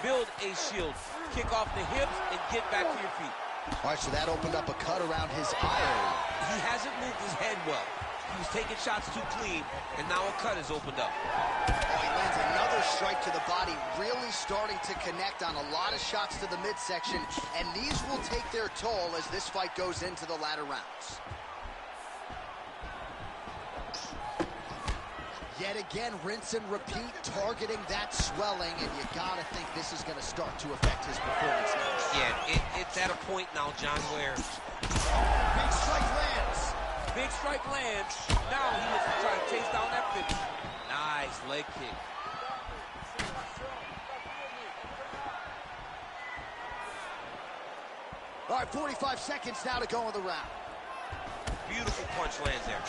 build a shield. Kick off the hips and get back to your feet. All right, so that opened up a cut around his eye area. He hasn't moved his head well. He was taking shots too clean, and now a cut has opened up. Oh, he lands another strike to the body, really starting to connect on a lot of shots to the midsection, and these will take their toll as this fight goes into the latter rounds. Yet again, rinse and repeat, targeting that swelling, and you gotta think this is gonna start to affect his performance now. Yeah, it's at a point now, John, where big strike lands. Big strike lands. Now he looks to try to chase down that finish. Nice leg kick. All right, 45 seconds now to go in the round. Beautiful punch lands there.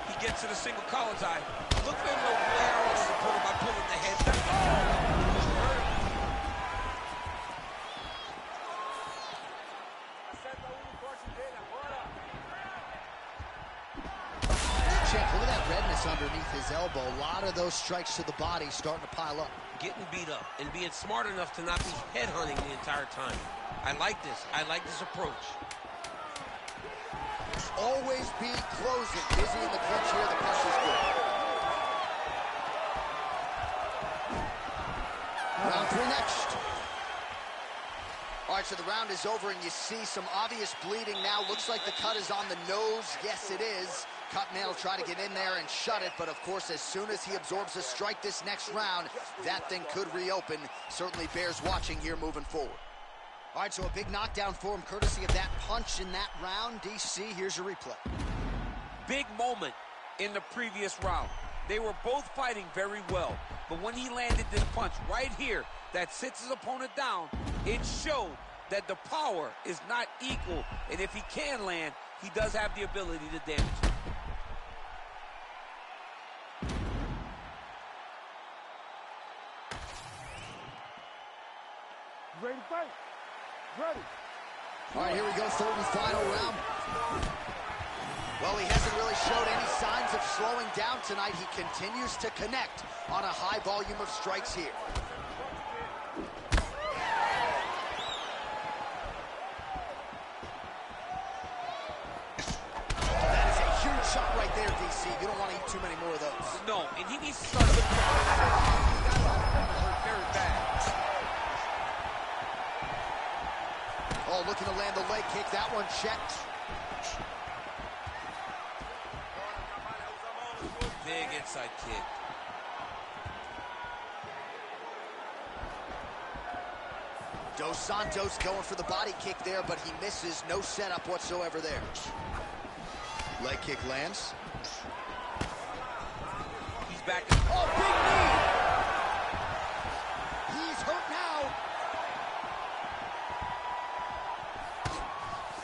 He gets to the single collar's eye. Look for him to wear on his opponent by pulling the head back. Check, look at that redness underneath his elbow. A lot of those strikes to the body starting to pile up. Getting beat up and being smart enough to not be headhunting the entire time. I like this. I like this approach. Always be closing. Busy in the clinch here. The punch is good. Round 3 next. All right, so the round is over, and you see some obvious bleeding now. Looks like the cut is on the nose. Yes, it is. Cutman will try to get in there and shut it, but of course, as soon as he absorbs a strike this next round, that thing could reopen. Certainly bears watching here moving forward. All right, so a big knockdown for him, courtesy of that punch in that round. DC, here's your replay. Big moment in the previous round. They were both fighting very well, but when he landed this punch right here that sits his opponent down, it showed that the power is not equal, and if he can land, he does have the ability to damage him. Ready to fight? Ready. All right, here we go, third and final round. Well, he hasn't really showed any signs of slowing down tonight. He continues to connect on a high volume of strikes here. That is a huge shot right there, DC. You don't want to eat too many more of those. No, and he needs to start looking hurt very bad. Oh, looking to land the leg kick. That one checked. Big inside kick. Dos Santos going for the body kick there, but he misses. No setup whatsoever there. Leg kick lands. He's back. Oh, big knee! He's hurt now.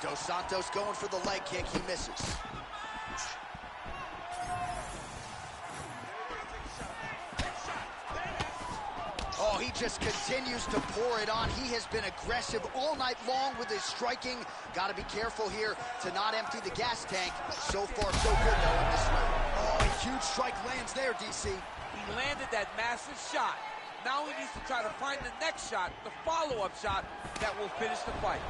Dos Santos going for the leg kick. He misses. Oh, he just continues to pour it on. He has been aggressive all night long with his striking. Got to be careful here to not empty the gas tank. So far, so good, though, in this round. Oh, a huge strike lands there, DC. He landed that massive shot. Now he needs to try to find the next shot, the follow-up shot that will finish the fight.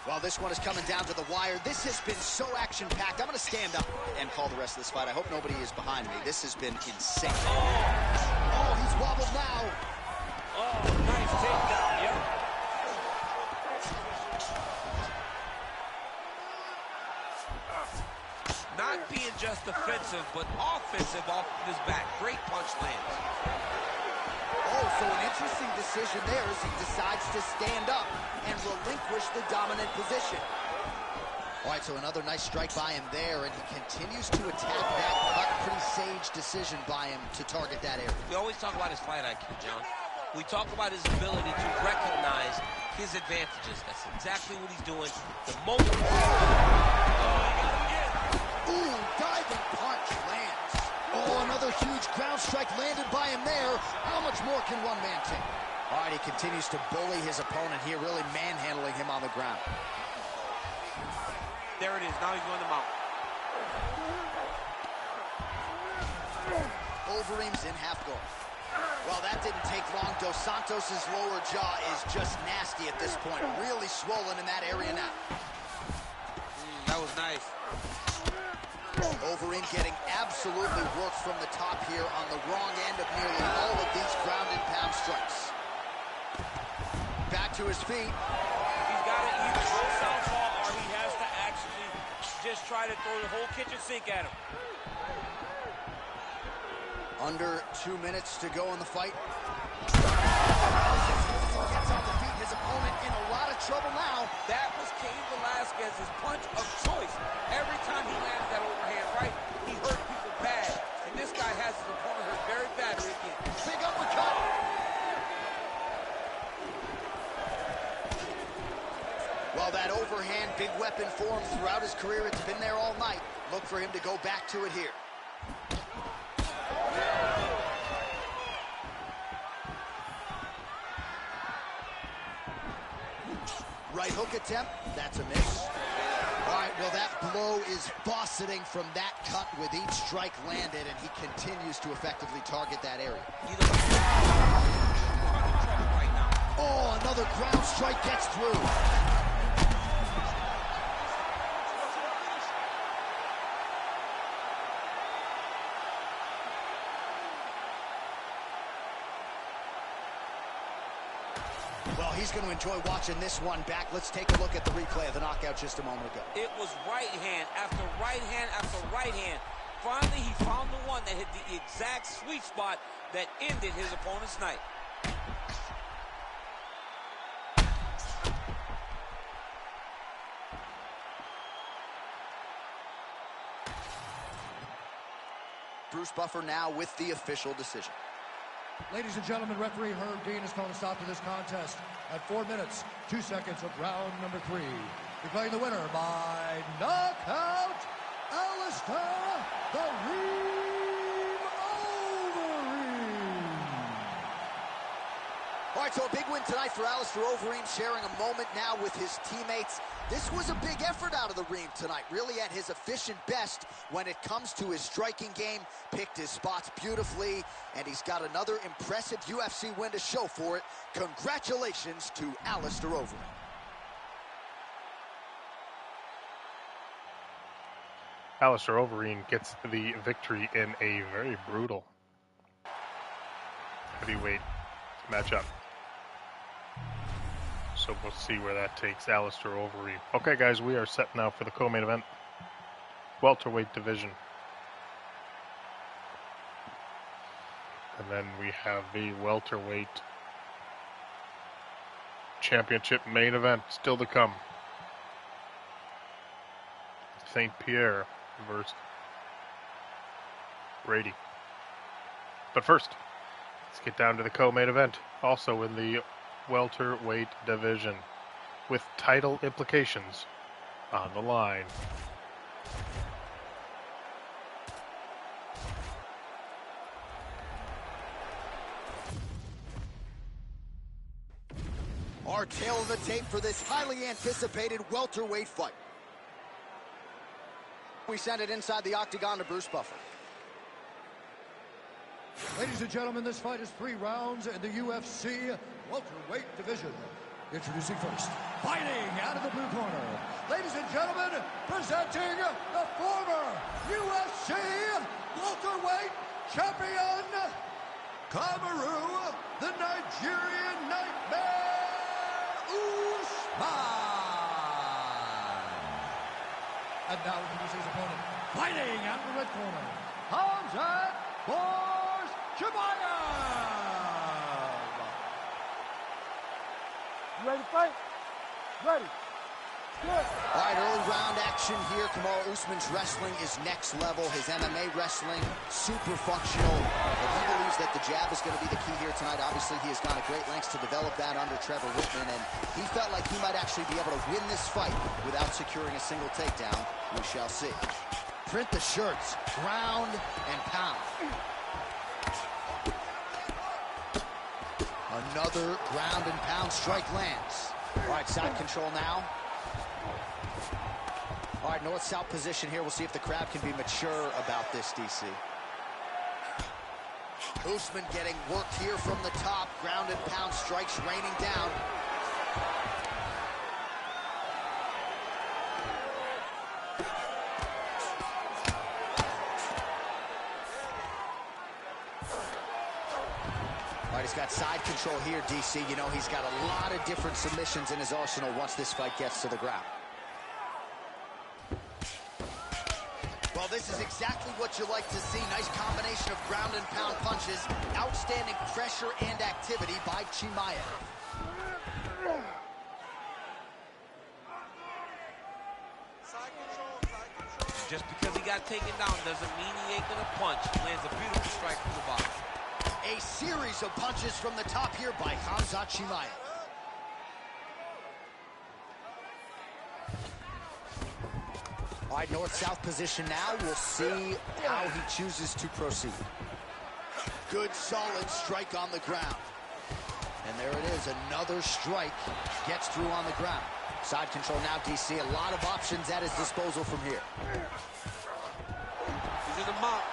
Well, this one is coming down to the wire. This has been so action-packed. I'm going to stand up and call the rest of this fight. I hope nobody is behind me. This has been insane. Oh, he's wobbled now. Oh, nice takedown, yep. Not being just defensive, but offensive off of his back. Great punch lands. Oh, so an interesting decision there as he decides to stand up and relinquish the dominant position. All right, so another nice strike by him there, and he continues to attack that cut. Pretty sage decision by him to target that area. We always talk about his fight IQ, John. We talk about his ability to recognize his advantages. That's exactly what he's doing. The moment... Ooh, diving punch lands. Oh, another huge ground strike landed by him there. How much more can one man take? All right, he continues to bully his opponent here, really manhandling him on the ground. There it is. Now he's going to mount. Overeem's in half guard. Well, that didn't take long. Dos Santos' lower jaw is just nasty at this point. Really swollen in that area now. That was nice. Overeem getting absolutely worked from the top here on the wrong end of nearly all of these ground and pound strikes. Back to his feet. He's got to either go southpaw just try to throw the whole kitchen sink at him. Under 2 minutes to go in the fight. Gets up to beat his opponent in a lot of trouble now. That was Cain Velasquez's punch of choice. Every time he landed that overhand right, he hurt people bad. And this guy has his opponent hurt very badly again. Big uppercut. Well, that overhand big weapon for him throughout his career. It's been there all night. Look for him to go back to it here. Right hook attempt, that's a miss. All right, well, that blow is bossing from that cut with each strike landed, and he continues to effectively target that area. Oh, another ground strike gets through. Well, he's going to enjoy watching this one back. Let's take a look at the replay of the knockout just a moment ago. It was right hand after right hand after right hand. Finally, he found the one that hit the exact sweet spot that ended his opponent's night. Bruce Buffer now with the official decision. Ladies and gentlemen, referee Herb Dean has called a stop to this contest at 4 minutes, 2 seconds of round number 3. Declaring the winner by knockout, Alistair the Ream Overeem. All right, so a big win tonight for Alistair Overeem, sharing a moment now with his teammates. This was a big effort out of the Ream tonight, really at his efficient best when it comes to his striking game, picked his spots beautifully, and he's got another impressive UFC win to show for it. Congratulations to Alistair Overeem. Alistair Overeem gets the victory in a very brutal heavyweight matchup. So we'll see where that takes Alistair Overeem. Okay, guys, we are set now for the co-main event. Welterweight division. And then we have the welterweight championship main event still to come. St-Pierre versus Brady. But first, let's get down to the co-main event. Also in the welterweight division, with title implications on the line. Our tail of the tape for this highly anticipated welterweight fight. We send it inside the octagon to Bruce Buffer. Ladies and gentlemen, this fight is 3 rounds in the UFC welterweight division. Introducing first, fighting out of the blue corner. Ladies and gentlemen, presenting the former UFC welterweight champion, Kamaru, the Nigerian Nightmare, Usman. And now introducing his opponent, fighting out of the red corner, Hamzat You ready to fight? Ready. Good. All right, early round action here. Kamaru Usman's wrestling is next level. His MMA wrestling, super functional. But he believes that the jab is going to be the key here tonight. Obviously, he has gone to great lengths to develop that under Trevor Whitman, and he felt like he might actually be able to win this fight without securing a single takedown. We shall see. Print the shirts, ground and pound. Another ground and pound strike lands. All right, side control now. All right, north-south position here. We'll see if the crowd can be mature about this, DC. Usman getting worked here from the top. Ground and pound strikes raining down. All right, he's got side control here, DC. You know, he's got a lot of different submissions in his arsenal once this fight gets to the ground. This is exactly what you like to see. Nice combination of ground and pound punches. Outstanding pressure and activity by Chimaev. Just because he got taken down doesn't mean he ain't gonna punch. He lands a beautiful strike from the bottom. A series of punches from the top here by Khamzat Chimaev. All right, north-south position now. We'll see how he chooses to proceed. Good, solid strike on the ground. And there it is, another strike gets through on the ground. Side control now, DC. A lot of options at his disposal from here. He's in the mount.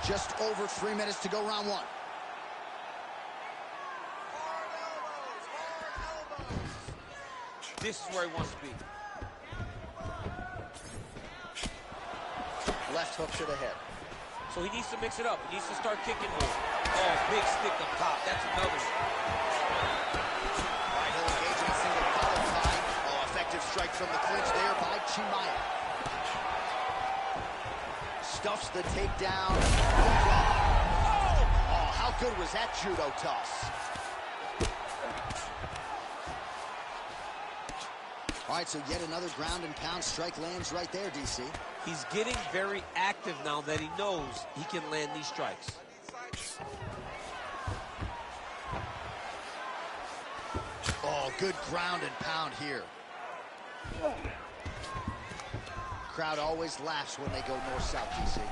Just over 3 minutes to go, round one. This is where he wants to be. Left hook to the head. So he needs to mix it up. He needs to start kicking more. Oh, big stick up top. That's another one. Right heel engaging a single collar tie. Oh, effective strike from the clinch there by Chimaev. Stuffs the takedown. Oh, how good was that judo toss? All right, so yet another ground and pound strike lands right there, DC. He's getting very active now that he knows he can land these strikes. Oh, good ground and pound here. Crowd always laughs when they go north-south, DC.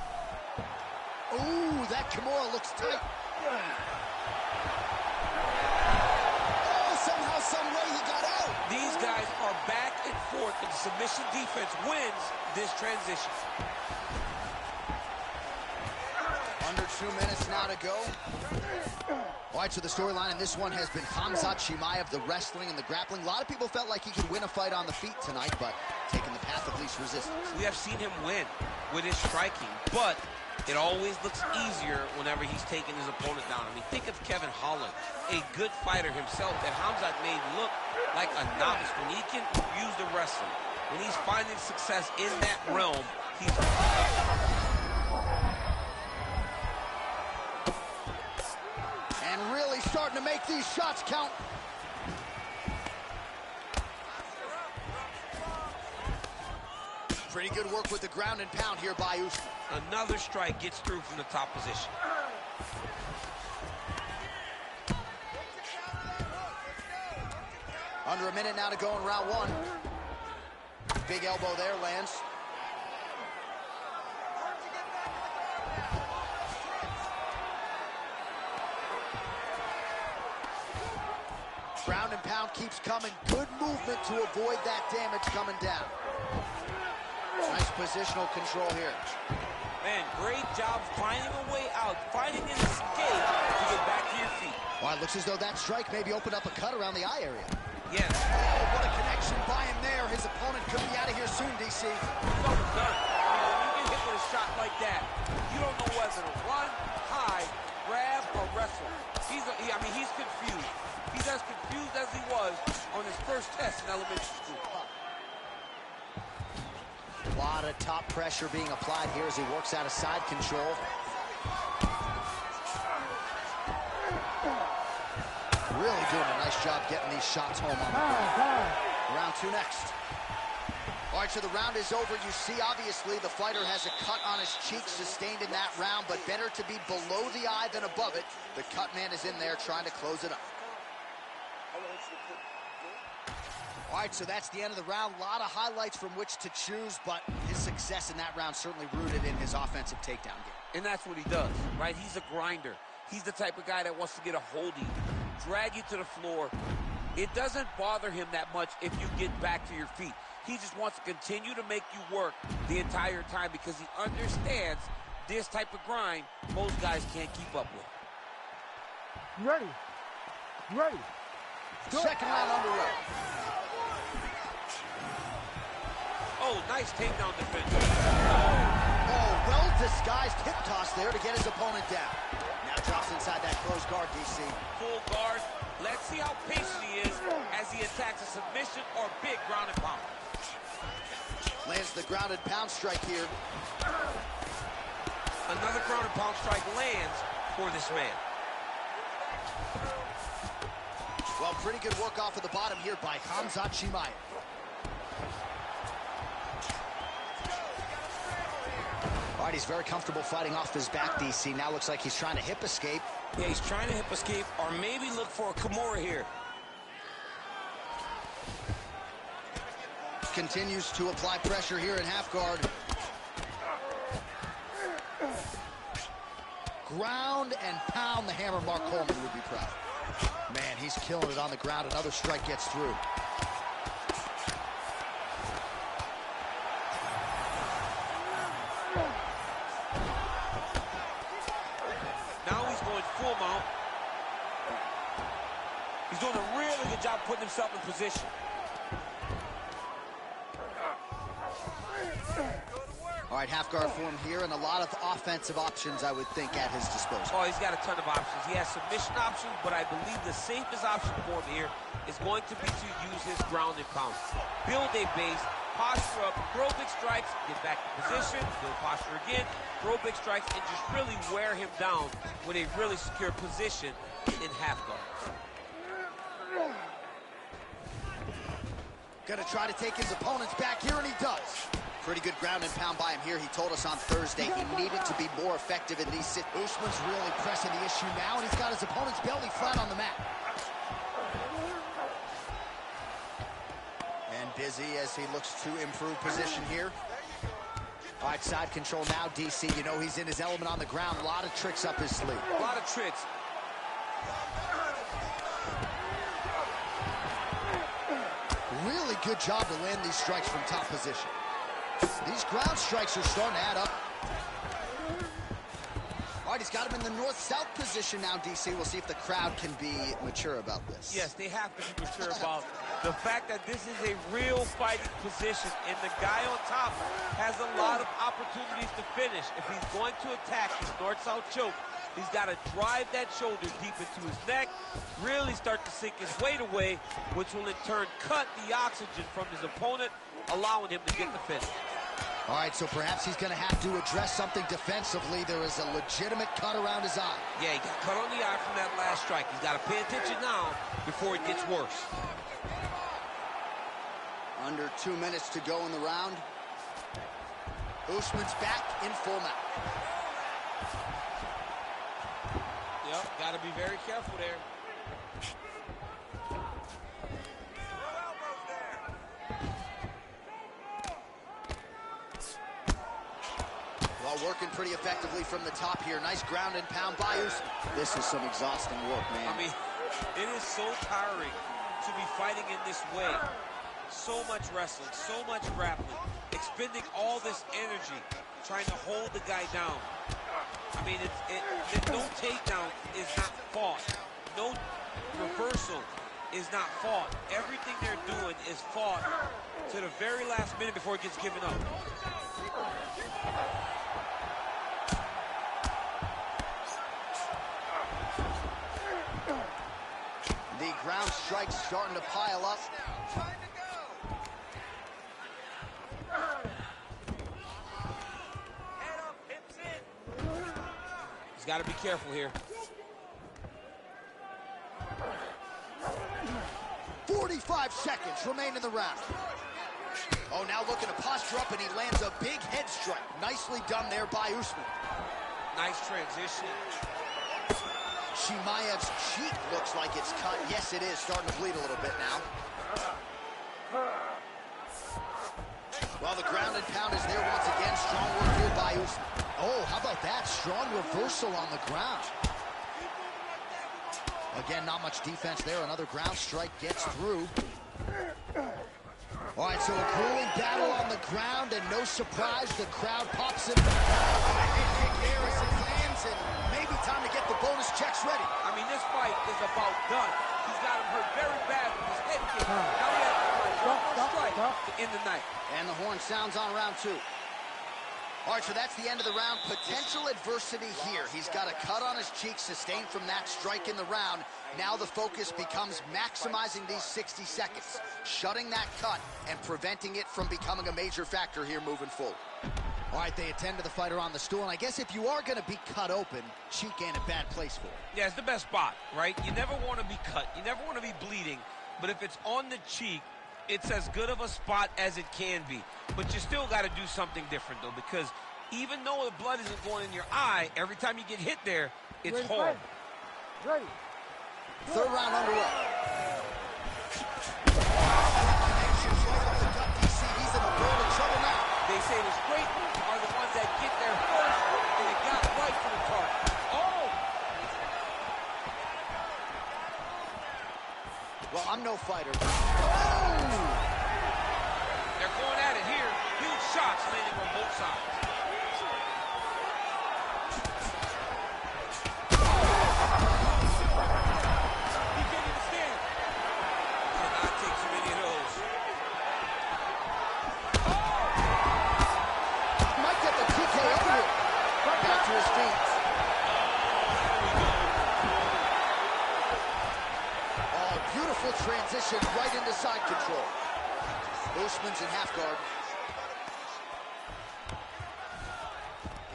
Ooh, that Kimura looks tight. Oh, somehow, some way he got out. These guys are back and forth, and the submission defense wins this transition. Under 2 minutes now to go. All right, so the storyline in this one has been Khamzat Chimaev, the wrestling and the grappling. A lot of people felt like he could win a fight on the feet tonight, but taking the path of least resistance. We have seen him win with his striking, but it always looks easier whenever he's taking his opponent down. I mean, think of Kevin Holland, a good fighter himself that Khamzat made look like a novice. When he can use the wrestling, when he's finding success in that realm, he's... And really starting to make these shots count. Pretty good work with the ground and pound here by Usman. Another strike gets through from the top position. Under a minute now to go in round one. Big elbow there lands. Ground and pound keeps coming. Good movement to avoid that damage coming down. Nice positional control here. Man, great job finding a way out, finding an escape to get back to your feet. Well, it looks as though that strike maybe opened up a cut around the eye area. Yes. Oh, what a connection by him there. His opponent could be out of here soon, DC. It's over done. When you get hit with a shot like that, you don't know whether to run, hide, grab, or wrestle. He's confused. He's as confused as he was on his first test in elementary school. A lot of top pressure being applied here as he works out of side control. Really doing a nice job getting these shots home on the ground. Round two next. All right, so the round is over. You see, obviously, the fighter has a cut on his cheek sustained in that round, but better to be below the eye than above it. The cut man is in there trying to close it up. All right, so that's the end of the round. A lot of highlights from which to choose, but his success in that round certainly rooted in his offensive takedown game. And that's what he does, right? He's a grinder. He's the type of guy that wants to get a hold of you, drag you to the floor. It doesn't bother him that much if you get back to your feet. He just wants to continue to make you work the entire time because he understands this type of grind most guys can't keep up with. You ready? You ready? Second round underway. Oh, nice takedown defense. Oh, well-disguised hip toss there to get his opponent down. Now drops inside that closed guard, DC. Full guard. Let's see how patient he is as he attacks a submission or big ground and pound. Lands the ground and pound strike here. Another ground and pound strike lands for this man. Well, pretty good work off of the bottom here by Khamzat Chimaev. All right, he's very comfortable fighting off his back, DC. Now looks like he's trying to hip escape. Yeah, he's trying to hip escape or maybe look for a Kimura here. Continues to apply pressure here in half guard. Ground and pound the hammer. Mark Coleman would be proud. Man, he's killing it on the ground. Another strike gets through. Now he's going full mount. He's doing a really good job putting himself in position. All right, half guard form here, and a lot of offensive options, I would think, at his disposal. Oh, he's got a ton of options. He has submission options, but I believe the safest option for him here is going to be to use his ground and pound. Build a base, posture up, throw big strikes, get back in position, build posture again, throw big strikes, and just really wear him down with a really secure position in half guard. Gonna try to take his opponents back here, and he does. Pretty good ground and pound by him here. He told us on Thursday he needed to be more effective in these situations. Usman's really pressing the issue now, and he's got his opponent's belly flat on the mat. And busy as he looks to improve position here. All right, side control now, DC. You know he's in his element on the ground. A lot of tricks up his sleeve. A lot of tricks. Really good job to land these strikes from top position. These ground strikes are starting to add up. All right, he's got him in the north-south position now, DC. We'll see if the crowd can be mature about this. Yes, they have to be mature about the fact that this is a real fighting position, and the guy on top has a lot of opportunities to finish. If he's going to attack his north-south choke, he's got to drive that shoulder deep into his neck, really start to sink his weight away, which will in turn cut the oxygen from his opponent, allowing him to get the finish. All right, so perhaps he's going to have to address something defensively. There is a legitimate cut around his eye. Yeah, he got cut on the eye from that last strike. He's got to pay attention now before it gets worse. Under 2 minutes to go in the round. Usman's back in full mount. Yep, got to be very careful there. Working pretty effectively from the top here. Nice ground and pound by Usman. This is some exhausting work, man. I mean, it is so tiring to be fighting in this way. So much wrestling, so much grappling, expending all this energy trying to hold the guy down. I mean, no takedown is not fought. No reversal is not fought. Everything they're doing is fought to the very last minute before it gets given up. The ground strikes starting to pile up. He's got to be careful here. 45 seconds remain in the round. Oh, now looking to posture up, and he lands a big head strike. Nicely done there by Usman. Nice transition. Chimaev's cheek looks like it's cut. Yes, it is. Starting to bleed a little bit now. Well, the ground and pound is there once again. Strong work here by Usman. Oh, how about that? Strong reversal on the ground. Again, not much defense there. Another ground strike gets through. All right, so a grueling battle on the ground, and no surprise, the crowd pops him. Kick here as it lands, and maybe time to get the bonus checks ready. I mean, this fight is about done. He's got him hurt very bad with his head kick. Now he has to find one more strike to end the night. And the horn sounds on round 2. All right, so that's the end of the round. Potential adversity here. He's got a cut on his cheek sustained from that strike in the round. Now the focus becomes maximizing these 60 seconds, shutting that cut and preventing it from becoming a major factor here moving forward. All right, they attend to the fighter on the stool, and I guess if you are going to be cut open, cheek ain't a bad place for it. Yeah, it's the best spot, right? You never want to be cut. You never want to be bleeding. But if it's on the cheek, it's as good of a spot as it can be. But you still got to do something different, though, because even though the blood isn't going in your eye, every time you get hit there, it's horrible. Ready. Third round underway. He's in a world of trouble now. They say the straight are the ones that get there first, and it got right for the target. Oh! Well, I'm no fighter. They're going at it here. Huge shots landing on both sides. He can't even stand. Cannot take too many of those. Might get the TKO here. Back to his feet. Oh, beautiful transition right into side control. Usman's in half guard.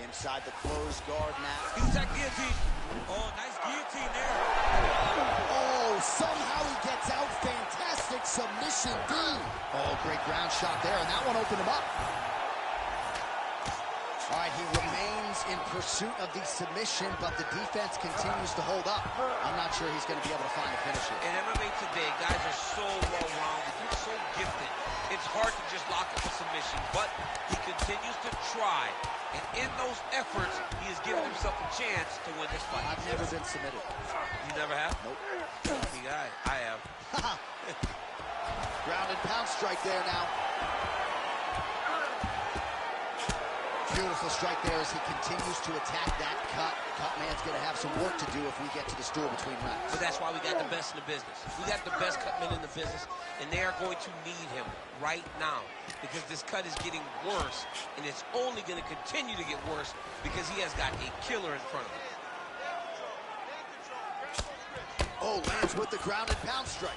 Inside the closed guard now. He's that guillotine. Oh, nice guillotine there. Oh, somehow he gets out. Fantastic submission D. Oh, great ground shot there, and that one opened him up. All right, he remains in pursuit of the submission, but the defense continues to hold up. I'm not sure he's going to be able to find a finish here. In MMA today, guys are so well-rounded. They're so gifted. It's hard to just lock up a submission, but he continues to try. And in those efforts, he has given himself a chance to win this fight. I've never been submitted. You never have? Nope. Lucky guy. I have. Ground and pound strike there now. Beautiful strike there as he continues to attack that cut. Cut man's going to have some work to do if we get to the stool between rounds. But that's why we got the best in the business. We got the best cut men in the business, and they are going to need him right now because this cut is getting worse, and it's only going to continue to get worse because he has got a killer in front of him. Oh, lands with the ground and pound strike.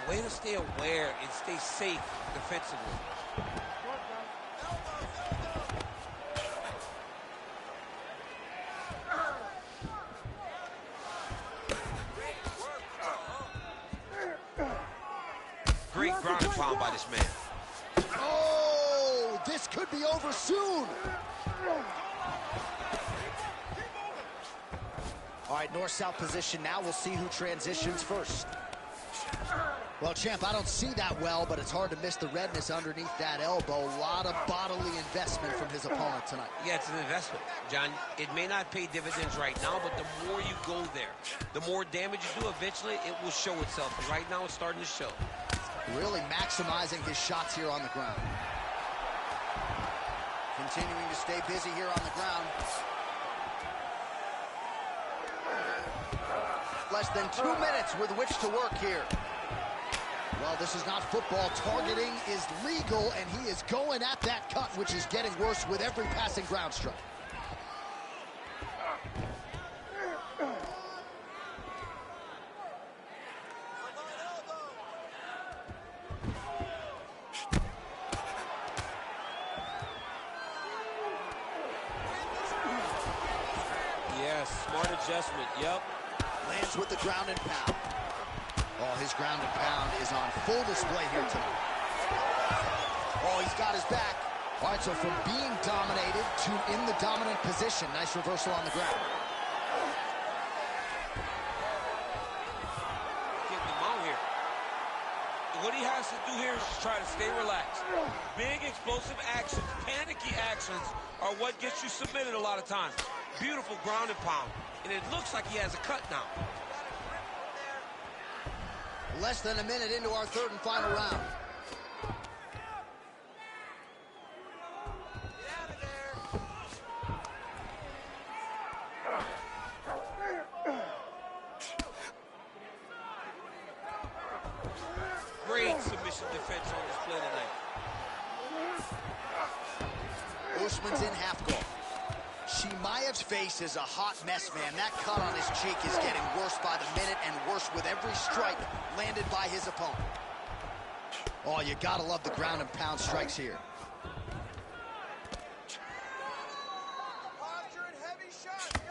Way to stay aware and stay safe defensively. Great ground and pound by this man. Oh, this could be over soon. All right, north-south position now. We'll see who transitions first. Well, champ, I don't see that well, but it's hard to miss the redness underneath that elbow. A lot of bodily investment from his opponent tonight. Yeah, it's an investment, John. It may not pay dividends right now, but the more you go there, the more damage you do, eventually it will show itself. And right now it's starting to show. Really maximizing his shots here on the ground. Continuing to stay busy here on the ground. Less than 2 minutes with which to work here. Well, this is not football. Targeting is legal, and he is going at that cut, which is getting worse with every passing ground strike. Yes, smart adjustment, yep. Lands with the ground and pound. Oh, his ground and pound is on full display here tonight. Oh, he's got his back. All right, so from being dominated to in the dominant position. Nice reversal on the ground. Getting him out here. What he has to do here is just try to stay relaxed. Big explosive actions, panicky actions are what gets you submitted a lot of times. Beautiful ground and pound. And it looks like he has a cut now. Less than a minute into our third and final round. Great submission defense on display tonight. Usman's in half guard. She George's face is a hot mess, man. That cut on his cheek is getting worse by the minute and worse with every strike landed by his opponent. Oh, you gotta love the ground and pound strikes here.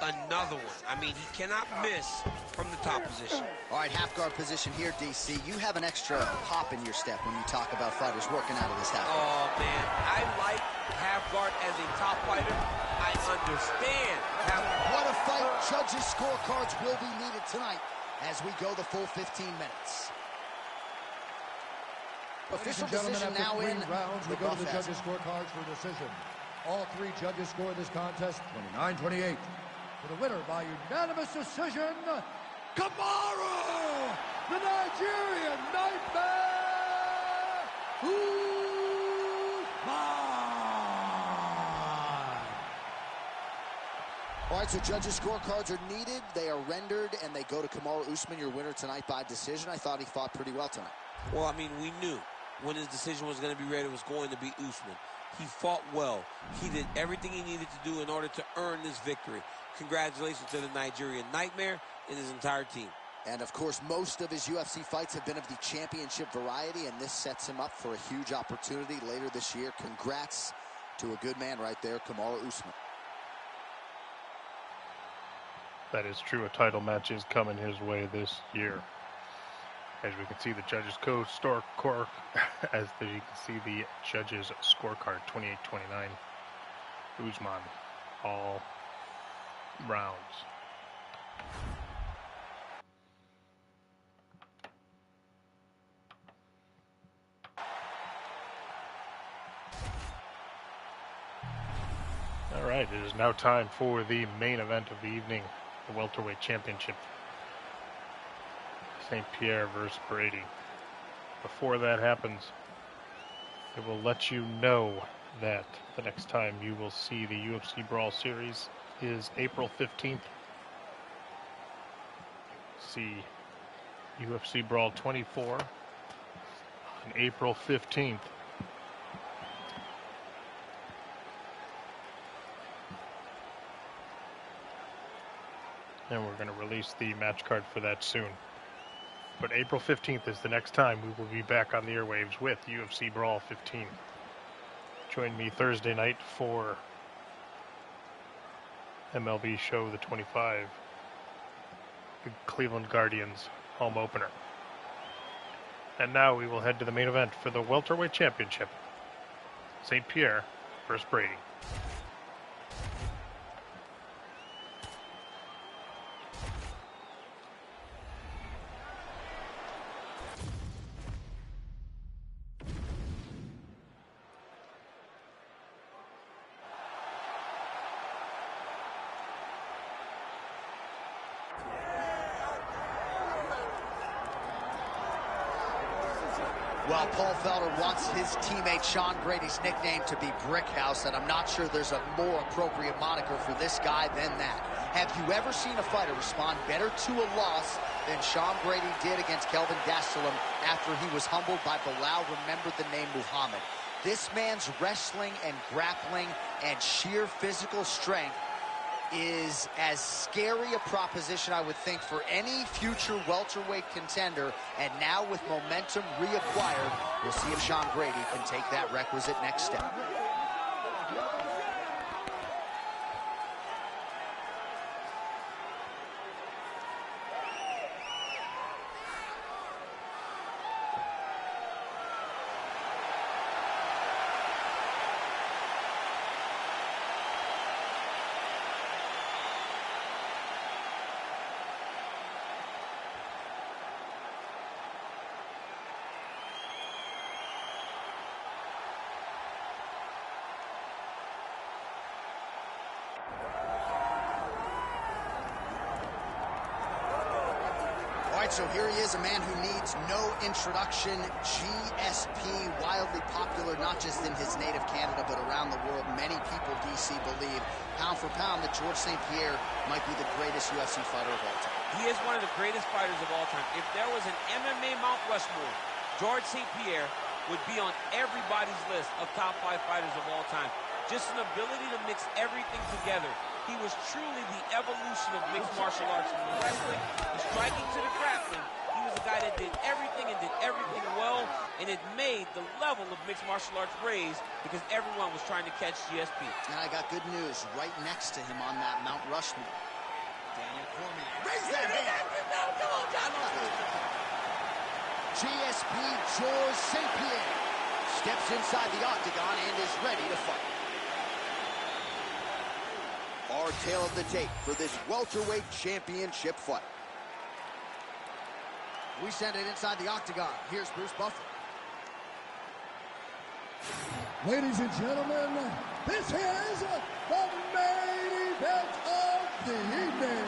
Another one. I mean, he cannot miss from the top position. All right, half guard position here, DC. You have an extra hop in your step when you talk about fighters working out of this half guard. Oh, man, I like half guard as a top fighter. I understand half guard. What a fight. Judges' scorecards will be needed tonight as we go the full 15 minutes. Official decision now in. Rounds, we go to the judges' scorecards for decision. All three judges scored this contest 29-28. For the winner by unanimous decision, Kamaru, the Nigerian Nightmare, Usman. All right, so judges' scorecards are needed. They are rendered, and they go to Kamaru Usman, your winner tonight by decision. I thought he fought pretty well tonight. Well, I mean, we knew when his decision was going to be ready, it was going to be Usman. He fought well. He did everything he needed to do in order to earn this victory. Congratulations to the Nigerian Nightmare and his entire team. And, of course, most of his UFC fights have been of the championship variety, and this sets him up for a huge opportunity later this year. Congrats to a good man right there, Kamaru Usman. That is true. A title match is coming his way this year. As we can see, the judges' scorecard, as you can see the judges' scorecard, 28-29. Usman, all rounds. All right, it is now time for the main event of the evening, the welterweight championship. St-Pierre versus Brady. Before that happens, I will let you know that the next time you will see the UFC Brawl series is April 15th. See UFC Brawl 24 on April 15th. And we're going to release the match card for that soon. But April 15th is the next time we will be back on the airwaves with UFC Brawl 15. Join me Thursday night for MLB Show the 25, the Cleveland Guardians home opener. And now we will head to the main event for the welterweight championship. St-Pierre versus Brady. Well, Paul Felder wants his teammate Sean Brady's nickname to be Brickhouse, and I'm not sure there's a more appropriate moniker for this guy than that. Have you ever seen a fighter respond better to a loss than Sean Brady did against Kelvin Gastelum after he was humbled by Bilal remembered the name Muhammad? This man's wrestling and grappling and sheer physical strength is as scary a proposition, I would think, for any future welterweight contender. And now with momentum reacquired, we'll see if Sean Brady can take that requisite next step. So here he is, a man who needs no introduction. GSP, wildly popular, not just in his native Canada, but around the world. Many people, DC, believe, pound for pound, that George St-Pierre might be the greatest UFC fighter of all time. He is one of the greatest fighters of all time. If there was an MMA Mount Rushmore, George St-Pierre would be on everybody's list of top 5 fighters of all time. Just an ability to mix everything together. He was truly the evolution of mixed martial arts from the wrestling, the striking to the grappling. He was a guy that did everything and did everything well, and it made the level of mixed martial arts raise because everyone was trying to catch GSP. And I got good news right next to him on that Mount Rushmore. Daniel Cormier. Raise that hand! Come on, John! GSP George St-Pierre steps inside the octagon and is ready to fight. Our tale of the tape for this welterweight championship fight. We send it inside the octagon. Here's Bruce Buffer. Ladies and gentlemen, this is the main event of the evening.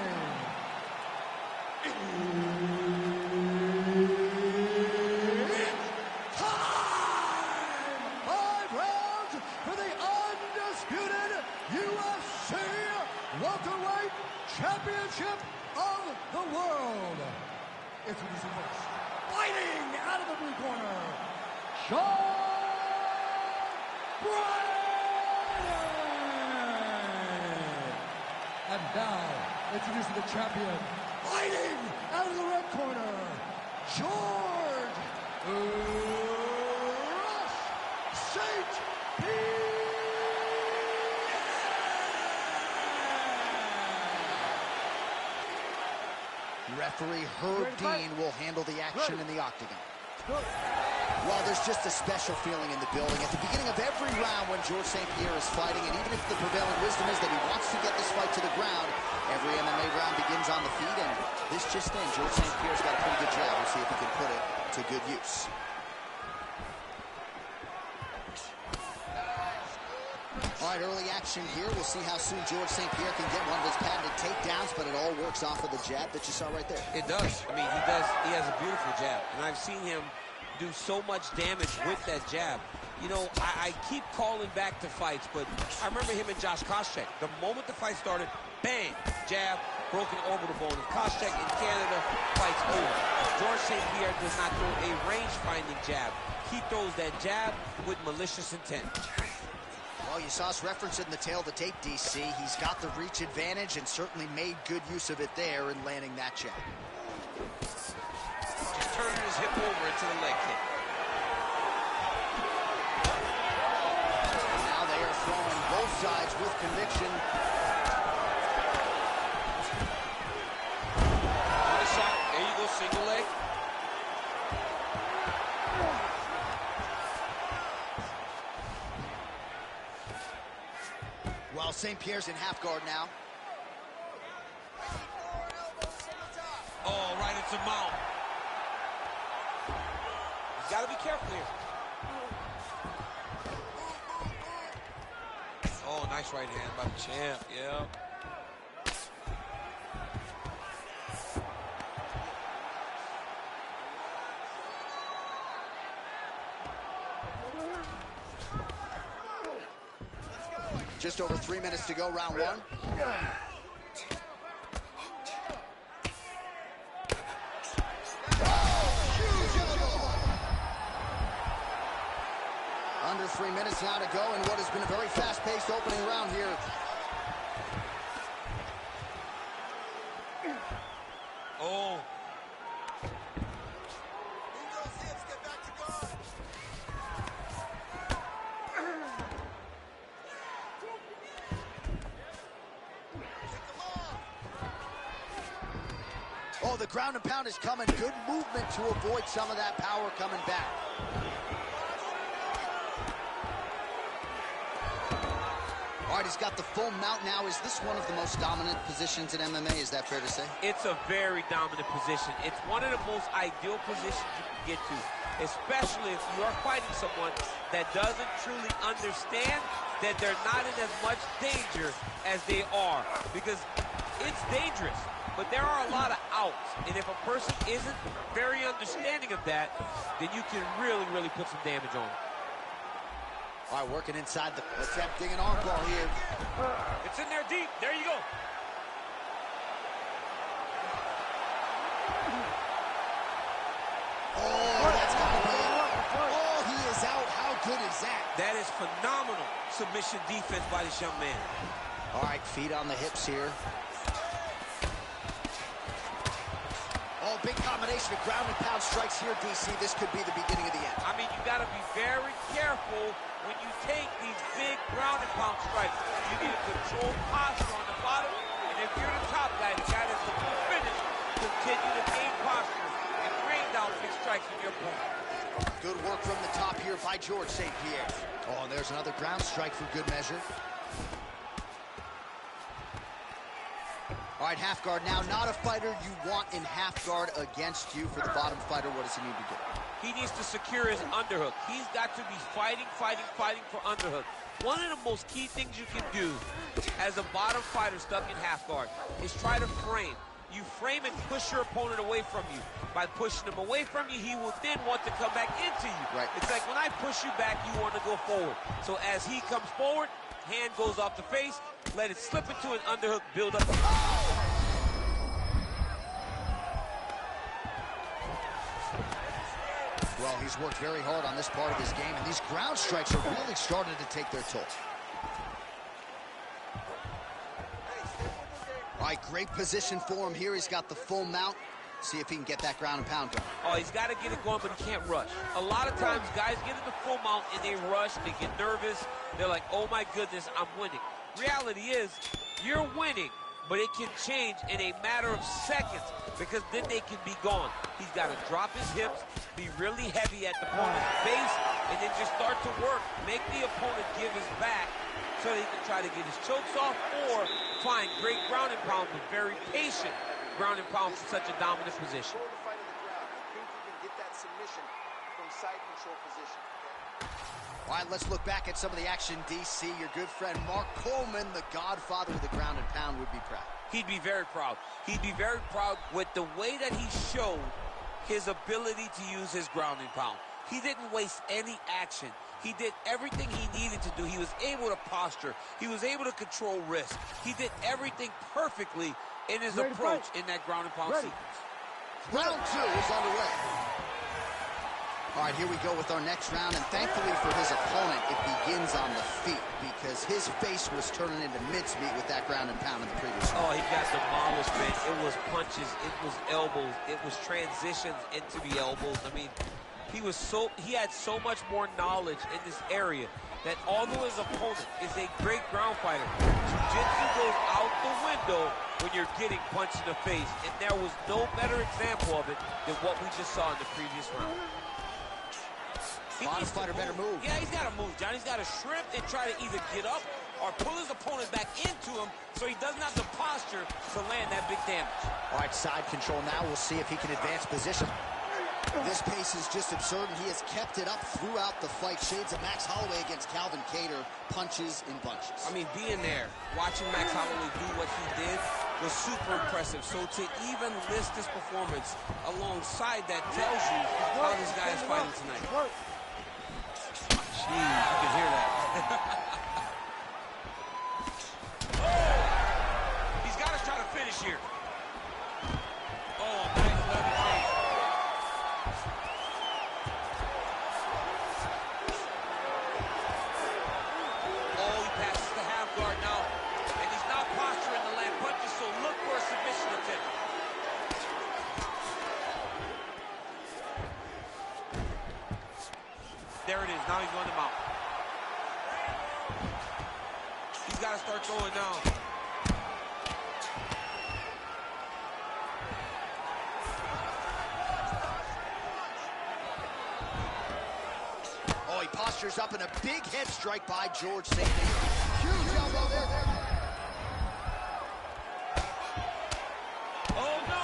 It's time! 5 rounds for the undisputed UFC welterweight championship of the world. Introducing first, fighting out of the blue corner, Brady! And now, introducing the champion, fighting out of the red corner, George St-Pierre! Referee Herb Dean will handle the action in the octagon. Well, there's just a special feeling in the building. At the beginning of every round when George St-Pierre is fighting, and even if the prevailing wisdom is that he wants to get this fight to the ground, every MMA round begins on the feet, and this just in, George St-Pierre's got a pretty good jab. We'll see if he can put it to good use. All right, early action here. We'll see how soon George St-Pierre can get one of his patented takedowns, but it all works off of the jab that you saw right there. It does. I mean, he does. He has a beautiful jab, and I've seen him do so much damage with that jab. You know, I keep calling back to fights, but I remember him and Josh Koscheck. The moment the fight started, bang, jab, broken orbital bone. And Koscheck in Canada, fight's over. George St-Pierre does not throw a range-finding jab. He throws that jab with malicious intent. Well, you saw us reference it in the tail of the tape, DC. He's got the reach advantage and certainly made good use of it there in landing that jab. Just turning his hip over into the leg kick. And now they are throwing both sides with conviction. Good shot. There you go, single leg. Well, St-Pierre's in half guard now. Oh, right into mount. He's got to be careful here. Oh, nice right hand by the champ. Yeah. Just over 3 minutes to go, round one. Under 3 minutes now to go in what has been a very fast-paced opening round here. Oh. Oh, the ground and pound is coming. Good movement to avoid some of that power coming back. All right, he's got the full mount now. Is this one of the most dominant positions in MMA? Is that fair to say? It's a very dominant position. It's one of the most ideal positions you can get to, especially if you are fighting someone that doesn't truly understand that they're not in as much danger as they are, because it's dangerous, but there are a lot of outs, and if a person isn't very understanding of that, then you can really, really put some damage on them. All right, working inside the attempting an arm bar here. It's in there deep. There you go. Oh, that's got to be it. Oh, he is out. How good is that? That is phenomenal submission defense by this young man. All right, feet on the hips here. Oh, big combination of ground and pound strikes here, DC. This could be the beginning of the end. I mean, you got to be very careful when you take these big ground and pound strikes. You need to control posture on the bottom, and if you're the top guy, the guy that's the full finish, continue to gain posture and bring down big strikes on your opponent. Good work from the top here by George St-Pierre. Oh, and there's another ground strike for good measure. All right, half guard now. Not a fighter you want in half guard against you. For the bottom fighter, what does he need to do? He needs to secure his underhook. He's got to be fighting for underhook. One of the most key things you can do as a bottom fighter stuck in half guard is try to frame. You frame and push your opponent away from you. By pushing him away from you, he will then want to come back into you. Right. It's like when I push you back, you want to go forward. So as he comes forward, hand goes off the face, let it slip into an underhook, build up. Well, he's worked very hard on this part of his game, and these ground strikes are really starting to take their toll. All right, great position for him here. He's got the full mount. See if he can get that ground and pound going. Oh, he's got to get it going, but he can't rush. A lot of times, guys get in the full mount, and they rush, they get nervous. They're like, oh, my goodness, I'm winning. Reality is, you're winning, but it can change in a matter of seconds because then they can be gone. He's got to drop his hips, be really heavy at the opponent's base, and then just start to work. Make the opponent give his back so that he can try to get his chokes off or find great ground and pound, but very patient ground and pound from such a dominant position. Before the fight on the ground, I think you can get that submission from side control position. All right, let's look back at some of the action, DC. Your good friend Mark Coleman, the godfather of the ground and pound, would be proud. He'd be very proud. He'd be very proud with the way that he showed his ability to use his ground and pound. He didn't waste any action. He did everything he needed to do. He was able to posture. He was able to control risk. He did everything perfectly in his approach in that ground and pound sequence. Round 2 is underway. All right, here we go with our next round, and thankfully for his opponent, it begins on the feet because his face was turning into mincemeat with that ground and pound in the previous round. Oh, he got demolished, man. It was punches, it was elbows, it was transitions into the elbows. I mean, he had so much more knowledge in this area that although his opponent is a great ground fighter, jiu-jitsu goes out the window when you're getting punched in the face, and there was no better example of it than what we just saw in the previous round. Bottom fighter better move. Yeah, he's got to move, John. He's got to shrimp and try to either get up or pull his opponent back into him so he doesn't have the posture to land that big damage. All right, side control now. We'll see if he can advance position. This pace is just absurd, and he has kept it up throughout the fight. Shades of Max Holloway against Calvin Kattar, punches in bunches. I mean, being there, watching Max Holloway do what he did was super impressive. So to even list this performance alongside that tells you how this guy is fighting tonight. Jeez, you can hear that. He's got to try to finish here. Oh, nice level change. Oh, he passes the half guard now. And he's not posturing to land punches, so look for a submission attempt. There it is. Now he's going to mount. He's got to start throwing now. Oh, he postures up in a big head strike by George St-Pierre. Huge elbow there. Oh, no!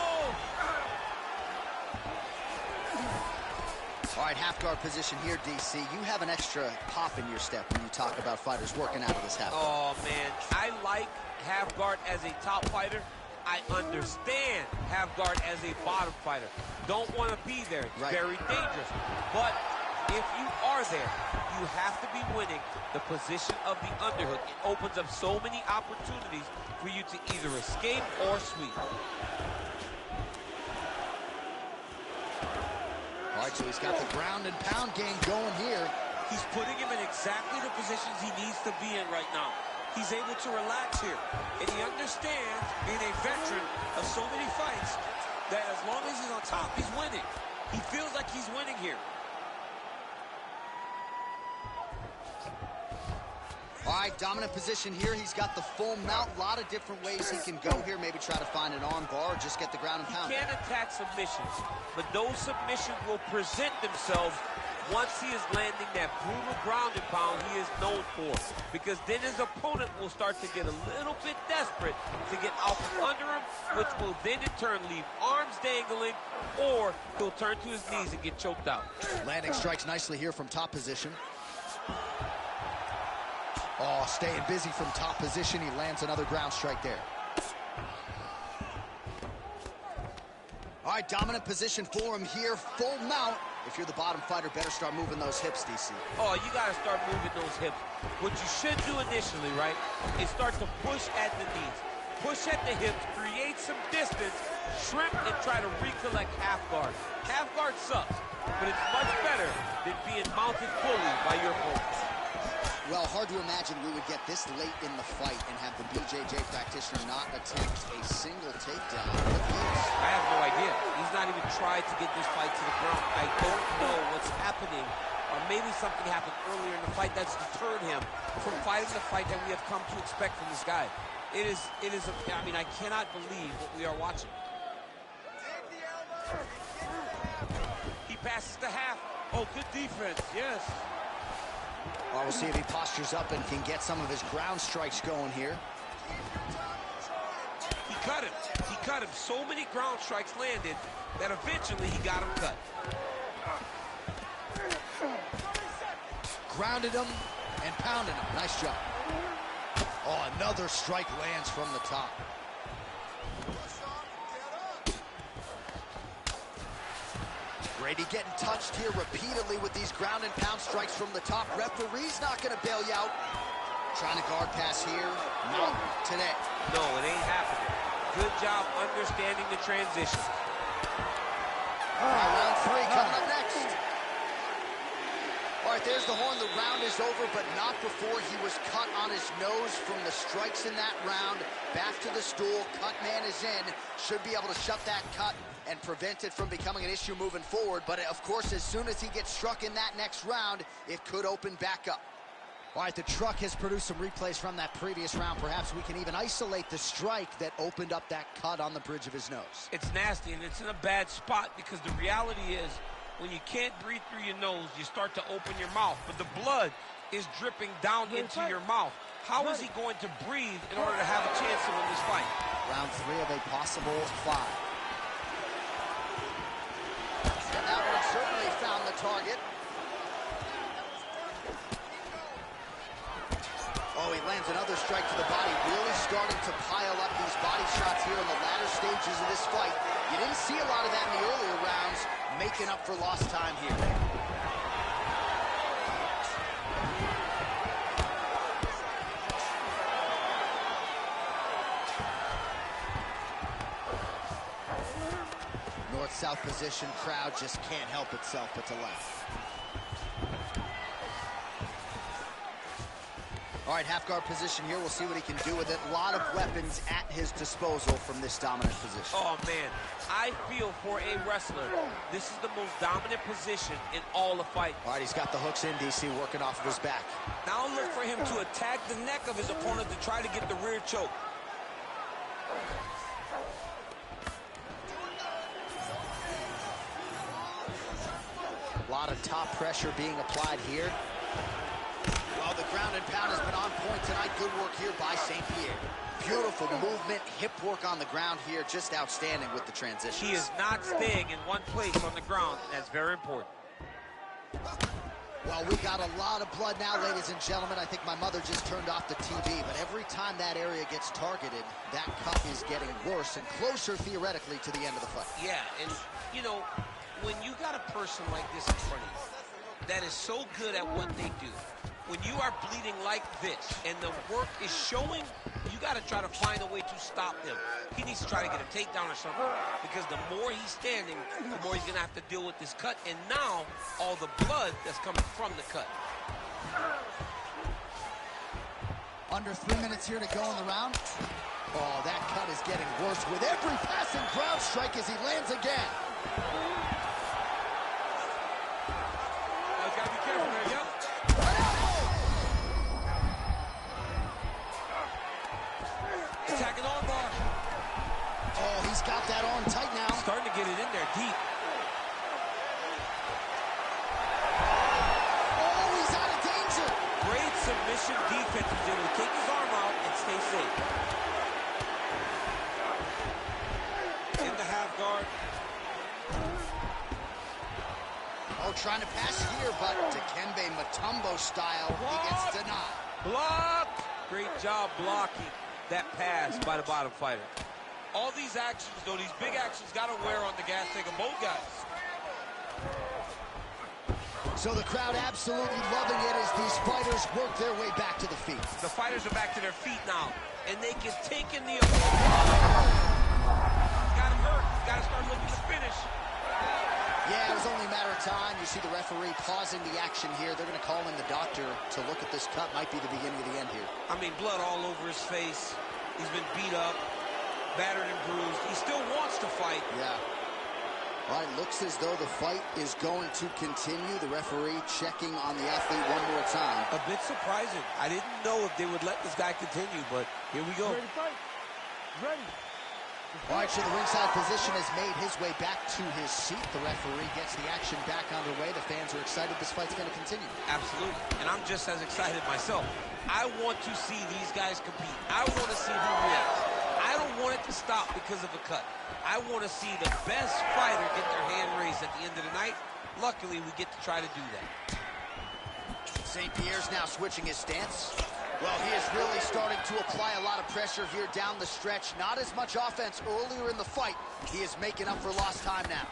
All right, half guard position here, DC. You have an extra pop in your step when you talk about fighters working out of this half guard. Oh, man. I like half guard as a top fighter. I understand half guard as a bottom fighter. Don't want to be there. It's very dangerous. But if you are there, you have to be winning the position of the underhook. It opens up so many opportunities for you to either escape or sweep. All right, so he's got the ground and pound game going here. He's putting him in exactly the positions he needs to be in right now. He's able to relax here. And he understands, being a veteran of so many fights, that as long as he's on top, he's winning. He feels like he's winning here. All right, dominant position here. He's got the full mount. A lot of different ways he can go here. Maybe try to find an arm bar or just get the ground and pound. He can't attack submissions, but those submissions will present themselves once he is landing that brutal ground and pound he is known for. Because then his opponent will start to get a little bit desperate to get out from under him, which will then in turn leave arms dangling, or he'll turn to his knees and get choked out. Landing strikes nicely here from top position. Oh, staying busy from top position. He lands another ground strike there. All right, dominant position for him here. Full mount. If you're the bottom fighter, better start moving those hips, DC. Oh, you got to start moving those hips. What you should do initially, right, is start to push at the knees. Push at the hips, create some distance, shrimp, and try to recollect half guard. Half guard sucks, but it's much better than being mounted fully by your opponent. Well, hard to imagine we would get this late in the fight and have the BJJ practitioner not attempt a single takedown. I have no idea. He's not even tried to get this fight to the ground. I don't know what's happening, or maybe something happened earlier in the fight that's deterred him from fighting the fight that we have come to expect from this guy. I mean, I cannot believe what we are watching. He passes the half. Oh, good defense, yes. Well, we'll see if he postures up and can get some of his ground strikes going here. He cut him. He cut him. So many ground strikes landed that eventually he got him cut. Grounded him and pounded him. Nice job. Oh, another strike lands from the top. Brady getting touched here repeatedly with these ground and pound strikes from the top. Referee's not going to bail you out. Trying to guard pass here. Not today. No, it ain't happening. Good job understanding the transition. Round three coming up next. All right, there's the horn. The round is over, but not before he was cut on his nose from the strikes in that round. Back to the stool. Cut man is in. Should be able to shut that cut and prevent it from becoming an issue moving forward. But, of course, as soon as he gets struck in that next round, it could open back up. All right, the truck has produced some replays from that previous round. Perhaps we can even isolate the strike that opened up that cut on the bridge of his nose. It's nasty, and it's in a bad spot because the reality is when you can't breathe through your nose, you start to open your mouth. But the blood is dripping down into your mouth. How is he going to breathe in order to have a chance to win this fight? Round three of a possible 5. And that one certainly found the target. Oh, he lands another strike to the body, really starting to pile up these body shots here in the latter stages of this fight. You didn't see a lot of that in the earlier rounds, making up for lost time here. North-south position, crowd just can't help itself but to laugh. All right, half guard position here. We'll see what he can do with it. A lot of weapons at his disposal from this dominant position. Oh, man. I feel for a wrestler, this is the most dominant position in all the fight. All right, he's got the hooks in, DC, working off of his back. Now look for him to attack the neck of his opponent to try to get the rear choke. A lot of top pressure being applied here. Well, the ground and pound has been on point tonight. Good work here by St-Pierre. Beautiful movement, hip work on the ground here. Just outstanding with the transitions. He is not staying in one place on the ground. That's very important. Well, we got a lot of blood now, ladies and gentlemen. I think my mother just turned off the TV, but every time that area gets targeted, that cut is getting worse and closer, theoretically, to the end of the fight. Yeah, and, you know, when you got a person like this in front of you that is so good at what they do, when you are bleeding like this and the work is showing, you got to try to find a way to stop him. He needs to try to get a takedown or something, because the more he's standing, the more he's going to have to deal with this cut, and now all the blood that's coming from the cut. Under 3 minutes here to go in the round. Oh, that cut is getting worse with every passing ground strike as he lands again. Oh, gotta be careful there, yep. Attacking armbar. Oh, he's got that arm tight now. Starting to get it in there deep. Oh, he's out of danger. Great submission defense. He's able to take his arm out and stay safe. In the half guard. Oh, trying to pass here, but Dikembe Mutombo style, he gets denied. Block! Great job blocking that pass by the bottom fighter. All these actions, though, these big actions, got to wear on the gas tank of both guys. So the crowd absolutely loving it as these fighters work their way back to the feet. The fighters are back to their feet now, and they can take in the... Got him hurt. Got to start looking to finish. Yeah, it was only a matter of time. You see the referee pausing the action here. They're going to call in the doctor to look at this cut. Might be the beginning of the end here. I mean, blood all over his face. He's been beat up, battered and bruised. He still wants to fight. Yeah. All right, looks as though the fight is going to continue. The referee checking on the athlete one more time. A bit surprising. I didn't know if they would let this guy continue, but here we go. Ready to fight? Ready. All right, so the ringside physician has made his way back to his seat. The referee gets the action back underway. The fans are excited this fight's going to continue. Absolutely, and I'm just as excited myself. I want to see these guys compete. I want to see who wins. I don't want it to stop because of a cut. I want to see the best fighter get their hand raised at the end of the night. Luckily, we get to try to do that. St-Pierre's now switching his stance. Well, he is really starting to apply a lot of pressure here down the stretch. Not as much offense earlier in the fight. He is making up for lost time now.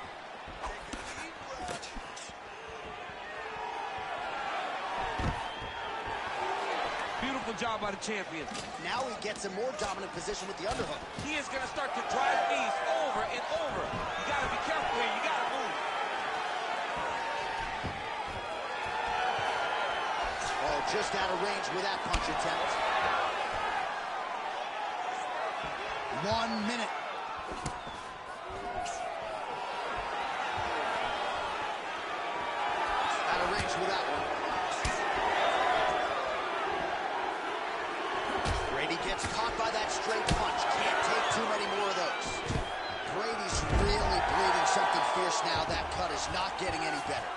Beautiful job by the champion. Now he gets a more dominant position with the underhook. He is going to start to drive knees over and over. You got to be careful here. You got to move. Oh, just out of range with that punch attempt. 1 minute. Out of range with that one. Brady gets caught by that straight punch. Can't take too many more of those. Brady's really bleeding something fierce now. That cut is not getting any better.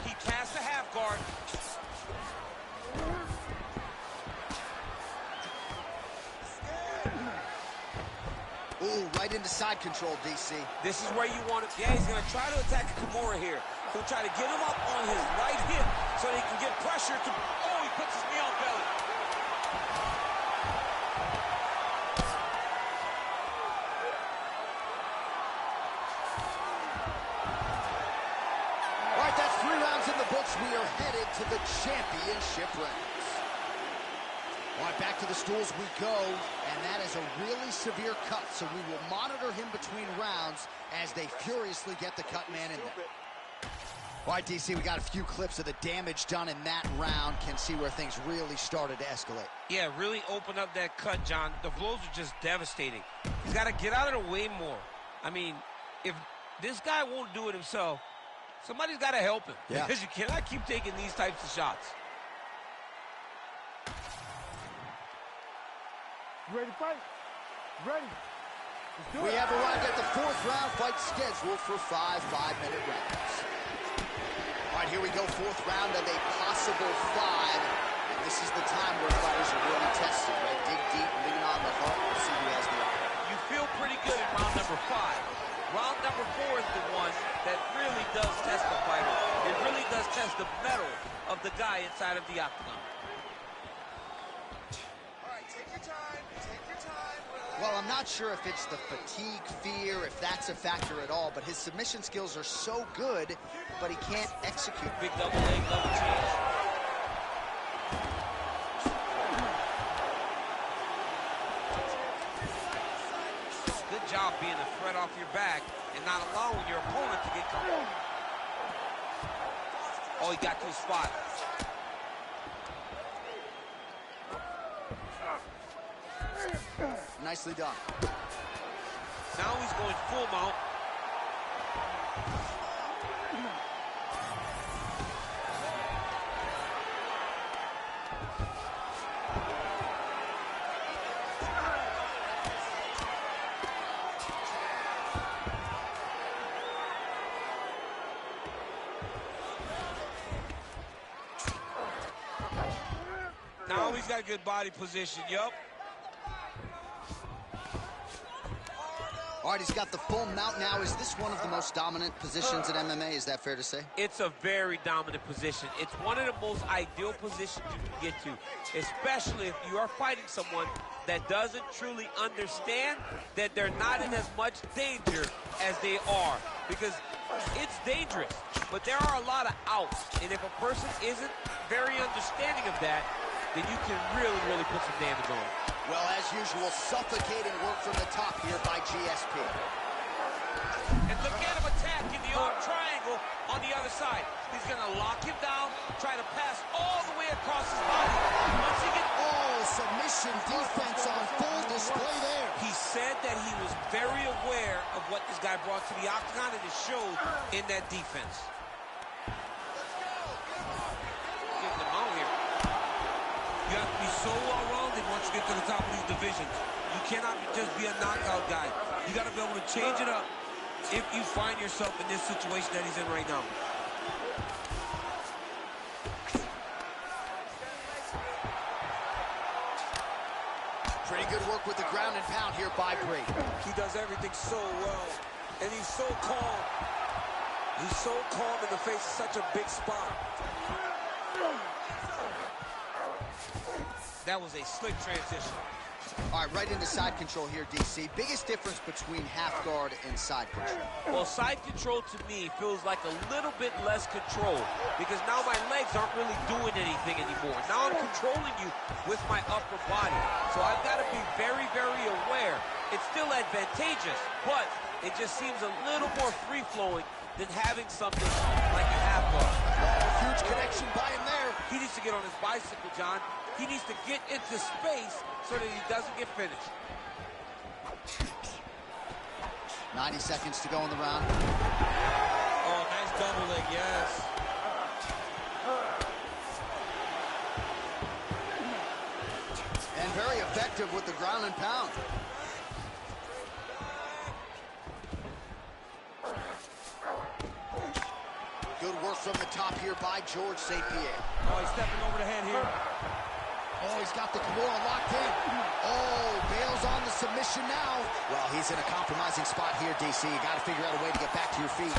He passed the half guard. Ooh, right into side control, DC. This is where you want it. Yeah, he's going to try to attack Kimura here. He'll try to get him up on his right hip so he can get pressure to... Oh, he puts his knee on belly. All right, that's 3 rounds in the books. We are headed to the championship rounds. All right, back to the stools we go, and that is a really severe cut, so we will monitor him between rounds as they furiously get the cut man in there. All right, DC, we got a few clips of the damage done in that round. Can see where things really started to escalate. Yeah, really open up that cut, John. The blows are just devastating. He's got to get out of the way more. I mean, if this guy won't do it himself, somebody's got to help him. Yeah. Because you cannot keep taking these types of shots. Ready to fight? Ready. Let's do it. We have arrived at the 4th round fight scheduled for 5 5-minute rounds. All right, here we go, 4th round of a possible 5. And this is the time where fighters are really tested, right? Dig deep, lean on the heart. We'll see who has the upper. You feel pretty good in round number 5. Round number 4 is the one that really does test the fighter. It really does test the mettle of the guy inside of the octagon. All right, take your time. Take your time. Well, I'm not sure if it's the fatigue, fear, if that's a factor at all, but his submission skills are so good, but he can't execute. Big double leg, double change. Good job being a threat off your back and not allowing your opponent to get comfortable. Oh, he got to his spot. Nicely done. Now he's going full mount. Now he's got good body position, yup. All right, he's got the full mount now. Is this one of the most dominant positions in MMA? Is that fair to say? It's a very dominant position. It's one of the most ideal positions you can get to, especially if you are fighting someone that doesn't truly understand that they're not in as much danger as they are. Because it's dangerous, but there are a lot of outs. And if a person isn't very understanding of that, then you can really, really put some damage on it. Well, as usual, suffocating work from the top here by GSP. And look at him attack in the arm triangle on the other side. He's going to lock him down, try to pass all the way across his body. Once he gets... Oh, submission defense on full display there. He said that he was very aware of what this guy brought to the octagon, and it showed in that defense. Getting him out here. You have to be so well-rounded once you get to the top of these divisions. You cannot just be a knockout guy. You got to be able to change it up if you find yourself in this situation that he's in right now. Pretty good work with the ground and pound here by Brady. He does everything so well, and he's so calm. He's so calm in the face of such a big spot. That was a slick transition. All right, right into side control here, DC. Biggest difference between half guard and side control? Well, side control to me feels like a little bit less control because now my legs aren't really doing anything anymore. Now I'm controlling you with my upper body. So I've got to be very, very aware. It's still advantageous, but it just seems a little more free-flowing than having something like a half guard. Huge connection by him there. He needs to get on his bicycle, John. He needs to get into space so that he doesn't get finished. 90 seconds to go in the round. Oh, nice double leg, yes. And very effective with the ground and pound. Good work from the top here by George St-Pierre. Oh, he's stepping over the head here. Oh, he's got the Kimura locked in. Oh, bails on the submission now. Well, he's in a compromising spot here, DC. You got to figure out a way to get back to your feet.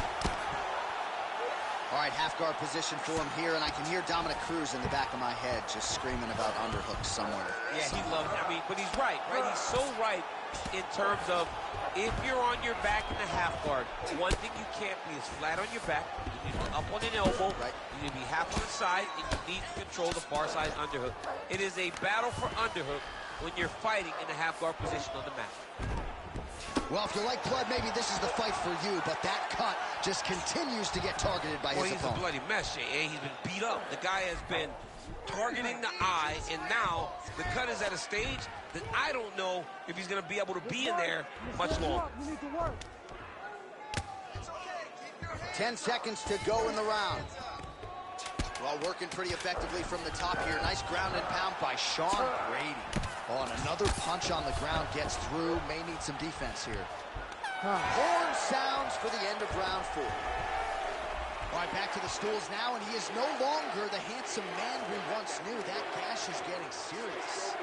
All right, half guard position for him here, and I can hear Dominic Cruz in the back of my head just screaming about underhooks somewhere. Yeah, he loves it. I mean, but he's right? He's so right in terms of if you're on your back in the half guard, one thing you can't be is flat on your back. You need to be up on an elbow. Right. You need to be half on the side, and you need to control the far side underhook. It is a battle for underhook when you're fighting in the half guard position on the mat. Well, if you like blood, maybe this is the fight for you, but that cut just continues to get targeted by his opponent. He's a bloody mess, Jay. He's been beat up. The guy has been targeting the eye, and now the cut is at a stage that I don't know if he's going to be able to be in there much longer. 10 seconds to go in the round. Well, working pretty effectively from the top here. Nice ground and pound by Sean Brady. Oh, and another punch on the ground gets through. May need some defense here. Horn sounds for the end of round 4. All right, back to the stools now, and he is no longer the handsome man we once knew. That gash is getting serious.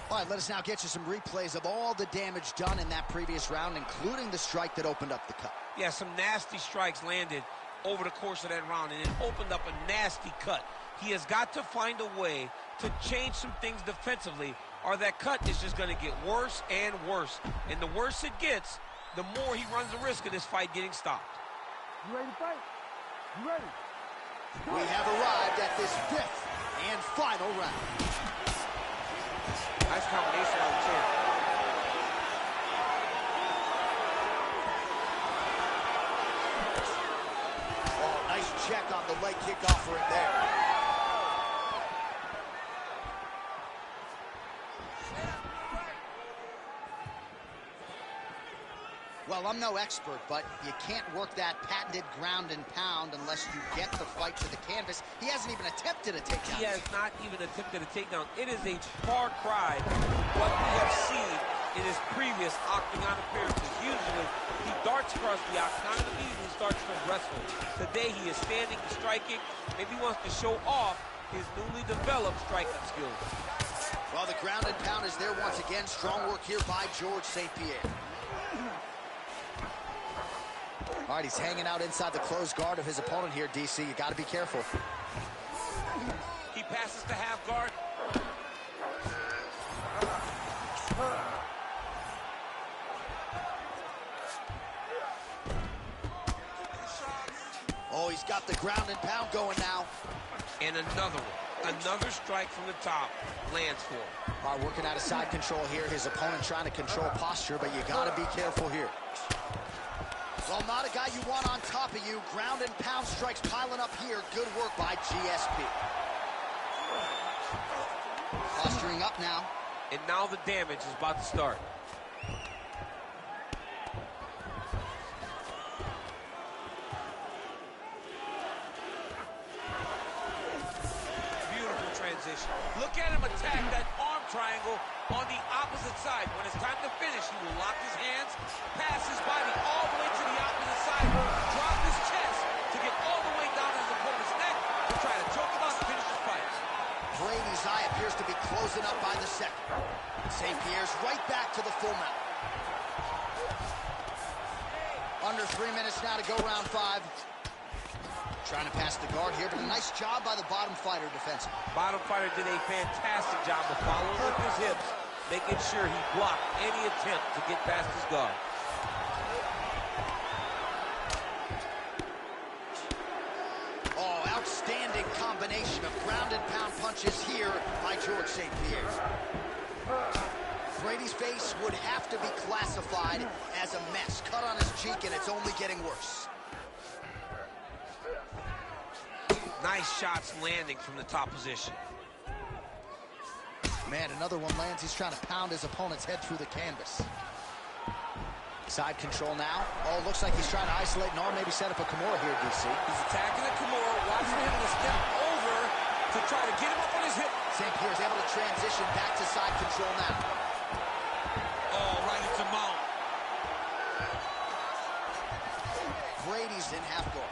All right, let us now get you some replays of all the damage done in that previous round, including the strike that opened up the cut. Yeah, some nasty strikes landed over the course of that round, and it opened up a nasty cut. He has got to find a way to change some things defensively, or that cut is just going to get worse and worse. And the worse it gets, the more he runs the risk of this fight getting stopped. You ready to fight? You ready? We have arrived at this 5th and final round. Nice combination on the chin. Oh, nice check on the leg kick offering there. Well, I'm no expert, but you can't work that patented ground and pound unless you get the fight to the canvas. He hasn't even attempted a takedown. He has not even attempted a takedown. It is a far cry from what we have seen in his previous octagon appearances. Usually, he darts across the octagon and immediately starts to wrestle. Today, he is standing, striking. Maybe he wants to show off his newly developed striking skills. Well, the ground and pound is there once again. Strong work here by George St-Pierre. All right, he's hanging out inside the closed guard of his opponent here, DC. You got to be careful. He passes to half guard. Oh, he's got the ground and pound going now. And another one. Another strike from the top. Lands for him. All right, working out of side control here. His opponent trying to control posture, but you got to be careful here. Well, not a guy you want on top of you. Ground and pound strikes piling up here. Good work by GSP. Posturing up now. And now the damage is about to start. Beautiful transition. Look at him attack that arm triangle on the opposite side. When it's time to finish, he will lock his hands, pass his body all the way to the opposite side, drop his chest to get all the way down his opponent's neck to try to choke him out and finish the fight. Brady's eye appears to be closing up by the second. St-Pierre's right back to the full mount. Under 3 minutes now to go round 5. Trying to pass the guard here, but a nice job by the bottom fighter defensively. Bottom fighter did a fantastic job of following with his hips, making sure he blocked any attempt to get past his guard. Oh, outstanding combination of ground and pound punches here by George St-Pierre. Brady's face would have to be classified as a mess. Cut on his cheek, and it's only getting worse. Nice shots landing from the top position. Man, another one lands. He's trying to pound his opponent's head through the canvas. Side control now. Oh, looks like he's trying to isolate an arm, maybe set up a Kimura here, DC. He's attacking the Kimura, watching him to step over to try to get him up on his hip. St-Pierre's able to transition back to side control now. Oh, right into mount. Brady's in half guard.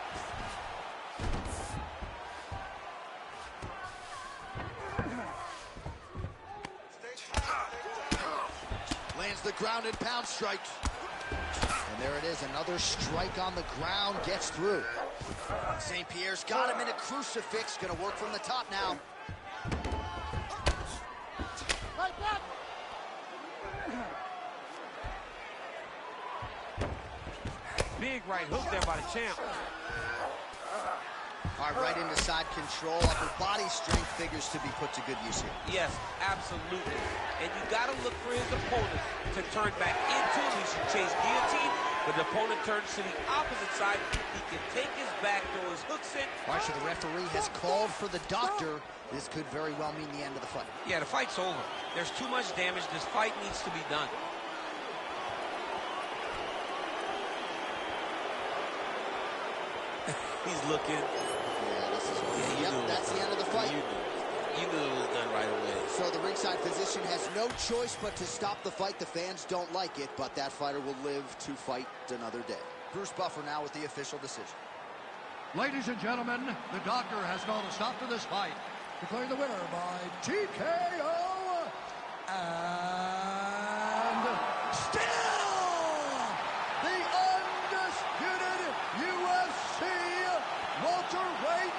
Lands the ground and pound strike. And there it is, another strike on the ground, gets through. St-Pierre's got him in a crucifix, gonna work from the top now. Big right hook there by the champ. All right, right into side control. Upper body strength figures to be put to good use here. Yes, absolutely. And you got to look for his opponent to turn back into him. He should chase guillotine, but the opponent turns to the opposite side. He can take his back, throw his hooks in. All right, so the referee has called for the doctor. This could very well mean the end of the fight. Yeah, the fight's over. There's too much damage. This fight needs to be done. He's looking. Yeah, this is yep, that's the end of the fight. You knew it was done right away. So the ringside physician has no choice but to stop the fight. The fans don't like it, but that fighter will live to fight another day. Bruce Buffer now with the official decision. Ladies and gentlemen, the doctor has called a stop to this fight, declaring the winner by TKO and still the undisputed UFC welterweight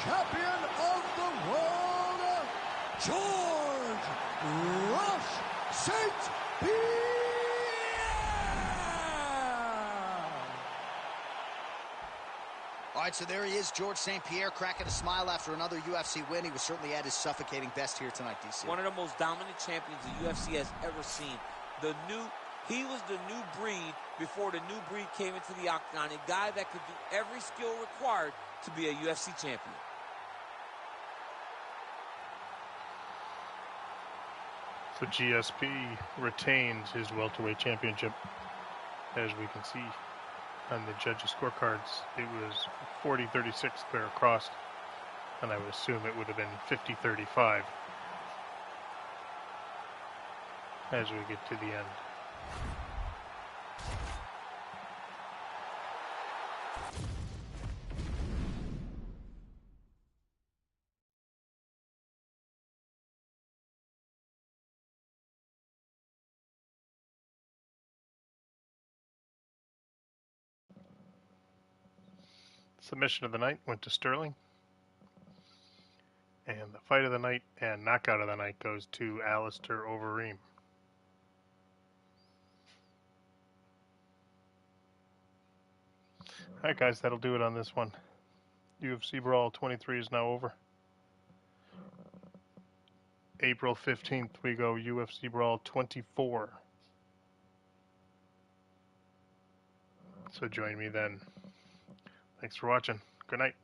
champion of the world, George "Rush" St-Pierre. All right, so there he is, George St-Pierre, cracking a smile after another UFC win. He was certainly at his suffocating best here tonight, DC. One of the most dominant champions the UFC has ever seen. He was the new breed before the new breed came into the octagon. A guy that could do every skill required to be a UFC champion. So GSP retains his welterweight championship As we can see on the judges' scorecards, it was 40-36 clear across, and I would assume it would have been 50-35 as we get to the end. Submission of the night went to Sterling. And the fight of the night and knockout of the night goes to Alistair Overeem. Alright guys, that'll do it on this one. UFC Brawl 23 is now over. April 15th we go UFC Brawl 24. So join me then. Thanks for watching. Good night.